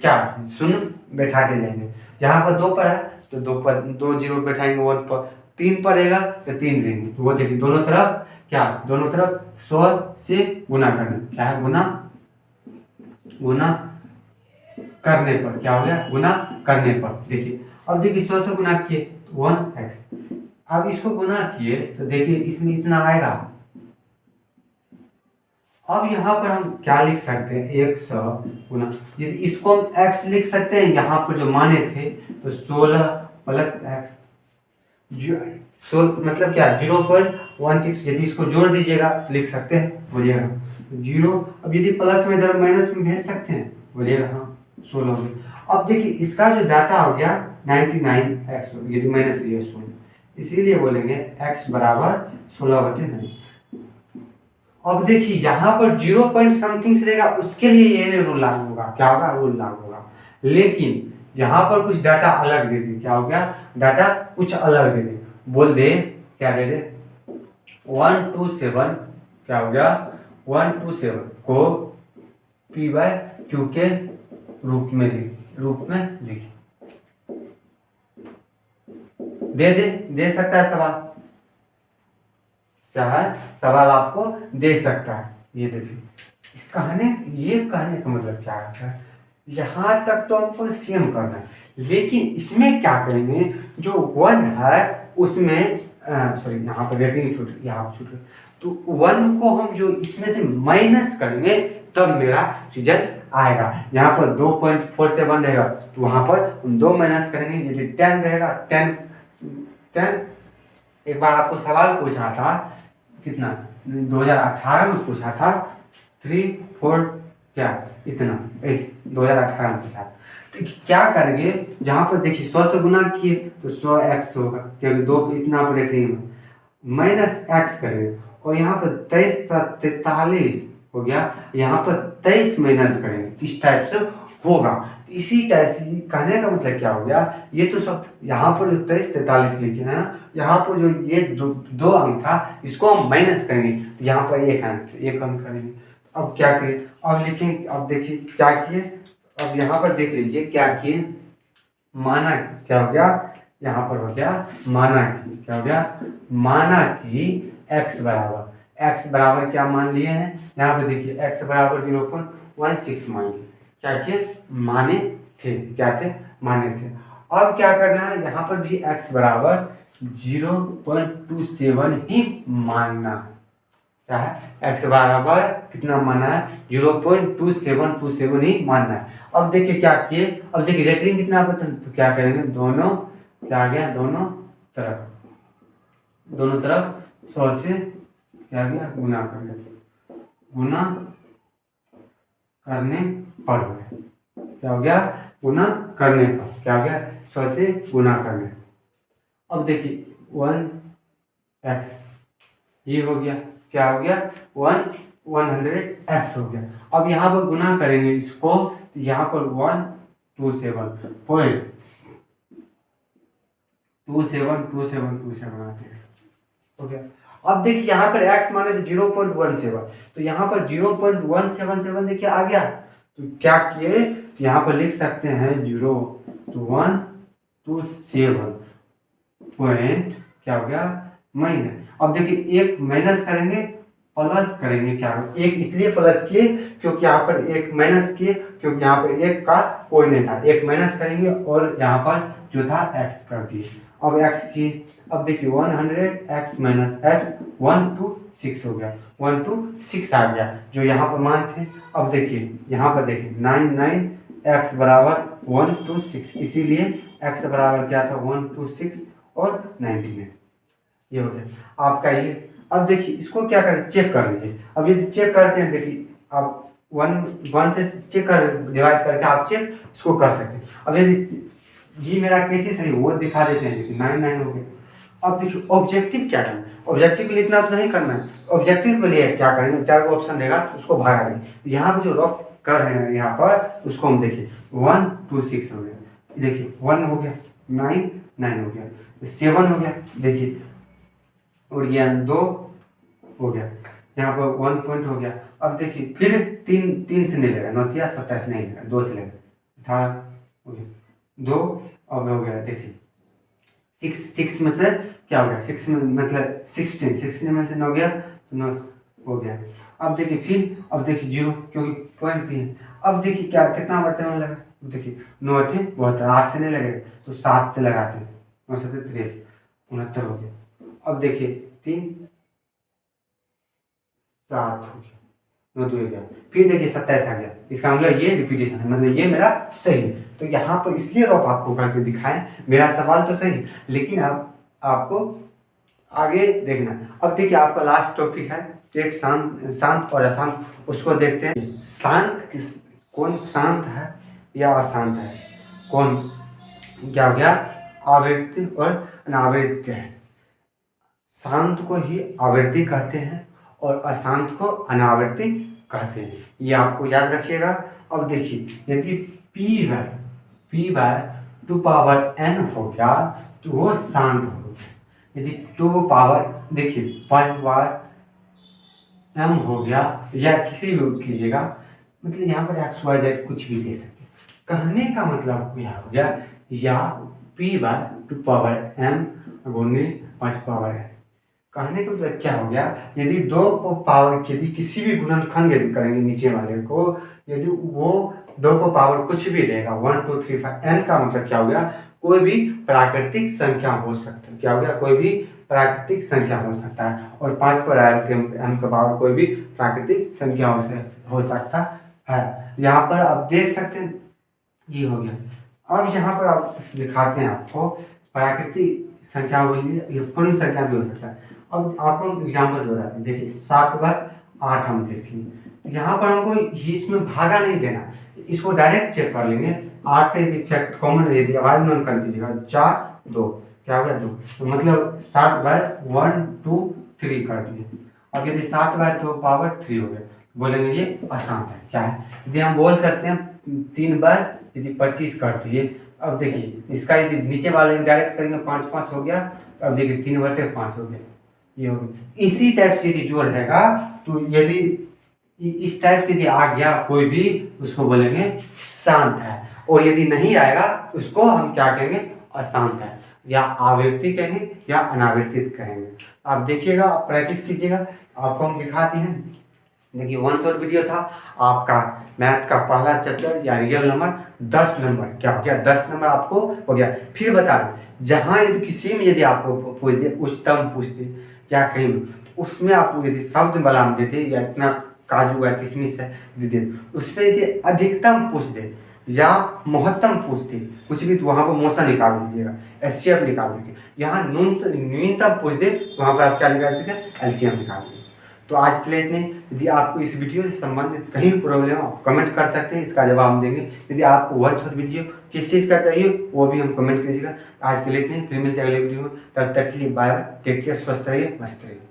[SPEAKER 1] क्या शून्य बैठा के जाएंगे। यहाँ पर 2 पर है तो 2 पर 2 जीरो बैठाएंगे, 1 पर 3 पर रहेगा तो 3 रहेंगे, तो वो देखिए दोनों तरफ 100 से गुना करना, क्या है गुना करने पर क्या हो गया, गुना करने पर। देखिए अब देखिए 100 से गुना किए 1x, अब इसको गुना किए तो देखिए इसमें इतना आएगा। अब यहाँ पर हम क्या लिख सकते हैं 100 गुना, यदि इसको हम x लिख सकते हैं, यहाँ पर जो माने थे तो 16 प्लस x, मतलब क्या 0.16, यदि इसको जोड़ दीजिएगा तो लिख सकते हैं, बोलिएगा 0। अब यदि प्लस में इधर माइनस में भेज सकते हैं, बोलिएगा हाँ 16 हो गया। अब देखिए इसका जो डाटा हो गया 99x, यदि माइनस लिया 16, इसीलिए बोलेंगे x बराबर 16/9। अब देखिए यहाँ पर 0 पॉइंट समथिंग से रहेगा, उसके लिए ये रूल लागू होगा, क्या होगा रूल लागू होगा। लेकिन यहाँ पर कुछ डाटा अलग दे दे, क्या हो गया डाटा कुछ अलग दे दे, बोल दे क्या दे दे 127, क्या हो गया 127 को पी बाई क्यू के रूप में लिख दे सकता है सवाल, क्या है सवाल आपको दे सकता है। ये देखिए ये कहने का मतलब क्या है, यहाँ तक तो हमको सेम करना है, लेकिन इसमें क्या करेंगे जो 1 है उसमें सॉरी यहाँ पर रेटिंग छूट तो 1 को हम जो इसमें से माइनस करेंगे तब मेरा रिजल्ट आएगा। यहाँ पर 2.47 रहेगा तो वहाँ पर हम 2 माइनस करेंगे, यदि 10 रहेगा 10 एक बार आपको सवाल पूछा था, कितना 2018 में पूछा था, 3 4 क्या इतना, इस 2018 में पूछा था। तो क्या करेंगे, जहाँ पर देखिए 100 से गुना किए तो 100x होगा, क्योंकि दो इतना पर एक रिंग माइनस एक्स करेंगे, और यहाँ पर 23 हो गया, यहाँ पर 23 माइनस करेंगे, इस टाइप से होगा। इसी टाइप से कहने का मतलब क्या हो गया, ये तो सब यहाँ पर 23 43 लिखे हैं, यहाँ पर जो ये दो अंक था इसको हम माइनस करेंगे, तो यहाँ पर एक अंक करेंगे। अब क्या करें, अब लिखें, अब देखिए क्या किए, अब यहाँ पर देख लीजिए क्या किए, माना क्या हो गया, यहाँ पर हो गया माना कि क्या हो गया, माना कि x बराबर क्या मान लिए हैं, यहाँ पे देखिए x बराबर 0.16 मान लिए, क्या किए, माने थे, क्या थे, माने थे। अब क्या करना है, यहाँ पर भी x बराबर 0.27 ही मानना, क्या है, x बराबर कितना माना है, 0.2727 ही मानना है। अब देखिए क्या किए, अब देखिए रेटिंग कितना बता, तो क्या करेंगे, दोनों क्या आ गया, दोनों तरफ 100 से क्या गया, गुना करने पर हो गया, क्या हो गया, गुना करने पर क्या हो गया, 100 से गुना करने। अब देखिए 1x ये हो गया, क्या हो गया, 100x हो गया। अब यहाँ पर गुना करेंगे इसको, तो यहाँ पर 127.2727 आते हैं, हो गया। अब देखिए यहाँ पर x माने 0.17, तो यहाँ पर 0.177 देखिए आ गया, तो क्या किए, तो यहाँ पर लिख सकते हैं 0.127 पॉइंट क्या हो गया, माइनस। अब देखिए एक माइनस करेंगे, प्लस करेंगे, क्या एक इसलिए प्लस किए क्योंकि यहाँ पर एक माइनस किए, क्योंकि यहाँ पर एक का कोई नहीं था, एक माइनस करेंगे और यहाँ पर जो था x कर दिए। अब x की, अब देखिए 100x माइनस x 126 हो गया, 126 आ गया जो यहाँ पर मान थे। अब देखिए यहाँ पर देखिए 99x बराबर 126, इसीलिए x बराबर क्या था, 126 और 99, ये हो गया आपका ये। अब देखिए इसको क्या करें, चेक कर लीजिए। अब यदि चेक करते हैं, देखिए आप 1 से चेक कर डिवाइड करके आप चेक इसको कर सकते हैं। अब यदि ये मेरा कैसे सही वो दिखा देते हैं, देखिए 99 हो गया। अब देखिए ऑब्जेक्टिव क्या करना है, ऑब्जेक्टिव लिखना तो नहीं करना है, ऑब्जेक्टिव के लिए क्या करेंगे, 4 ऑप्शन देगा तो उसको भगा देंगे। यहाँ पर जो रफ कर रहे हैं यहाँ पर, उसको हम देखिए 126 हो गया, देखिए 1 हो गया, 9 हो गया, 7 हो गया, देखिए, और ये 2 हो गया, यहाँ पर 1 पॉइंट हो गया। अब देखिए फिर 3 से नहीं लेगा, 9 27 नहीं लेगा, 2 से लेगा, 18 हो गया, 2 अब हो गया, देखिए 6 में से क्या हो गया, 6 में मतलब 16 में से 9 गया तो 9 हो गया। अब देखिए फिर, अब देखिए 0 क्योंकि पॉइंट दिए। अब देखिए क्या कितना बर्तन में लगा, देखिए 9 थे बहुत, 8 से नहीं लगेगा तो 7 से लगाते हैं, 9 7 30 69 हो गया। अब देखिए 3 7 हो गया, 9 2 गया, फिर देखिए 27 आ गया, इसका मतलब ये रिपीटेशन है, मतलब ये मेरा सही है। तो यहाँ पर इसलिए रॉप आपको करके दिखाएं, मेरा सवाल तो सही लेकिन आपको आगे देखना। अब देखिए आपका लास्ट टॉपिक है एक शांत और अशांत, उसको देखते हैं। कौन शांत है या अशांत है, कौन क्या हो गया, आवृत्ति और अनावृत्ति है। शांत को ही आवृत्ति कहते हैं और अशांत को अनावृत्ति कहते हैं, ये आपको याद रखिएगा। अब देखिए यदि p बाय 2 पावर n हो गया तो वो शांत हो गया। यदि 2 पावर देखिए 5 बार m हो गया, या किसी भी कीजिएगा, मतलब यहाँ पर XYZ कुछ भी दे सकते, कहने का मतलब क्या हो गया, या p बाय 2 पावर m गुने 5 पावर n, कहने का मतलब क्या हो गया, यदि 2 पावर यदि किसी भी गुणनखंड यदि करेंगे नीचे वाले को, यदि वो 2 को पावर कुछ भी देगा 1 2 3 5, n का मतलब क्या हो गया, कोई भी प्राकृतिक संख्या हो सकता है, क्या हो गया, कोई भी प्राकृतिक संख्या हो सकता है। और 5 पर m का पावर कोई भी प्राकृतिक संख्या हो सकता है। यहाँ पर आप देख सकते हैं ये हो गया। अब यहाँ पर आप दिखाते हैं आपको प्राकृतिक संख्या बोलिए, ये पूर्ण संख्या भी हो सकता है। अब आपको एग्जाम्पल बताते हैं, देखिए 7/8 हम देख लें, यहाँ पर हमको इसमें भागा नहीं देना, इसको डायरेक्ट चेक कर लेंगे। 8 का यदि फैक्ट कॉमन यदि आवाज नोट कर दीजिएगा, 4 2 क्या हो गया 2, तो मतलब 7/1 2 3 कर दिए। अब यदि 7/2 पावर 3 हो गया, बोलेंगे ये आसान है। क्या है, यदि हम बोल सकते हैं 3/25 कर दिए। अब देखिए इसका यदि नीचे वाले डायरेक्ट करेंगे 5 5 हो गया, तो अब देखिए 3/5 हो गया, ये हो गया। इसी टाइप से यदि जो रहेगा, तो यदि इस टाइप से यदि आ गया कोई भी, उसको बोलेंगे शांत है। और यदि नहीं आएगा उसको हम क्या कहेंगे, अशांत है, या आवृत्ति कहेंगे या अनावर्तित कहेंगे। आप देखिएगा, आप प्रैक्टिस कीजिएगा, आपको हम दिखाते हैं। देखिए 1 शॉर्ट वीडियो था आपका मैथ का पहला चैप्टर या रियल नंबर 10 नंबर क्या हो गया, 10 नंबर आपको हो गया। फिर बता दें, जहाँ यदि किसी में यदि आपको पूछ दे, उच्चतम पूछ दे या कहीं भी, उसमें आपको यदि शब्द बलाम देते या इतना काजू है किशमिश है दे, उस पर यदि अधिकतम पूछ दे या महत्तम पूछ दे कुछ भी, तो वहाँ पर मोशन निकाल दीजिएगा, एचसीएफ निकाल दीजिए। यहाँ न्यूनतम पूछ दे तो वहाँ पर आप क्या निकाल दीजिएगा, एलसीएम निकाल दीजिए। तो आज के लिए इतने। यदि आपको इस वीडियो से संबंधित कहीं प्रॉब्लम हो, आप कमेंट कर सकते हैं, इसका जवाब हम देंगे। यदि आपको 1 शॉर्ट वीडियो किस चीज़ का चाहिए वो भी हम कमेंट कीजिएगा। आज के लिए इतने, फिर मिलते हैं अगले वीडियो में। तब तक के लिए बाय बाय, टेक केयर, स्वस्थ रहिए, मस्त रहिए।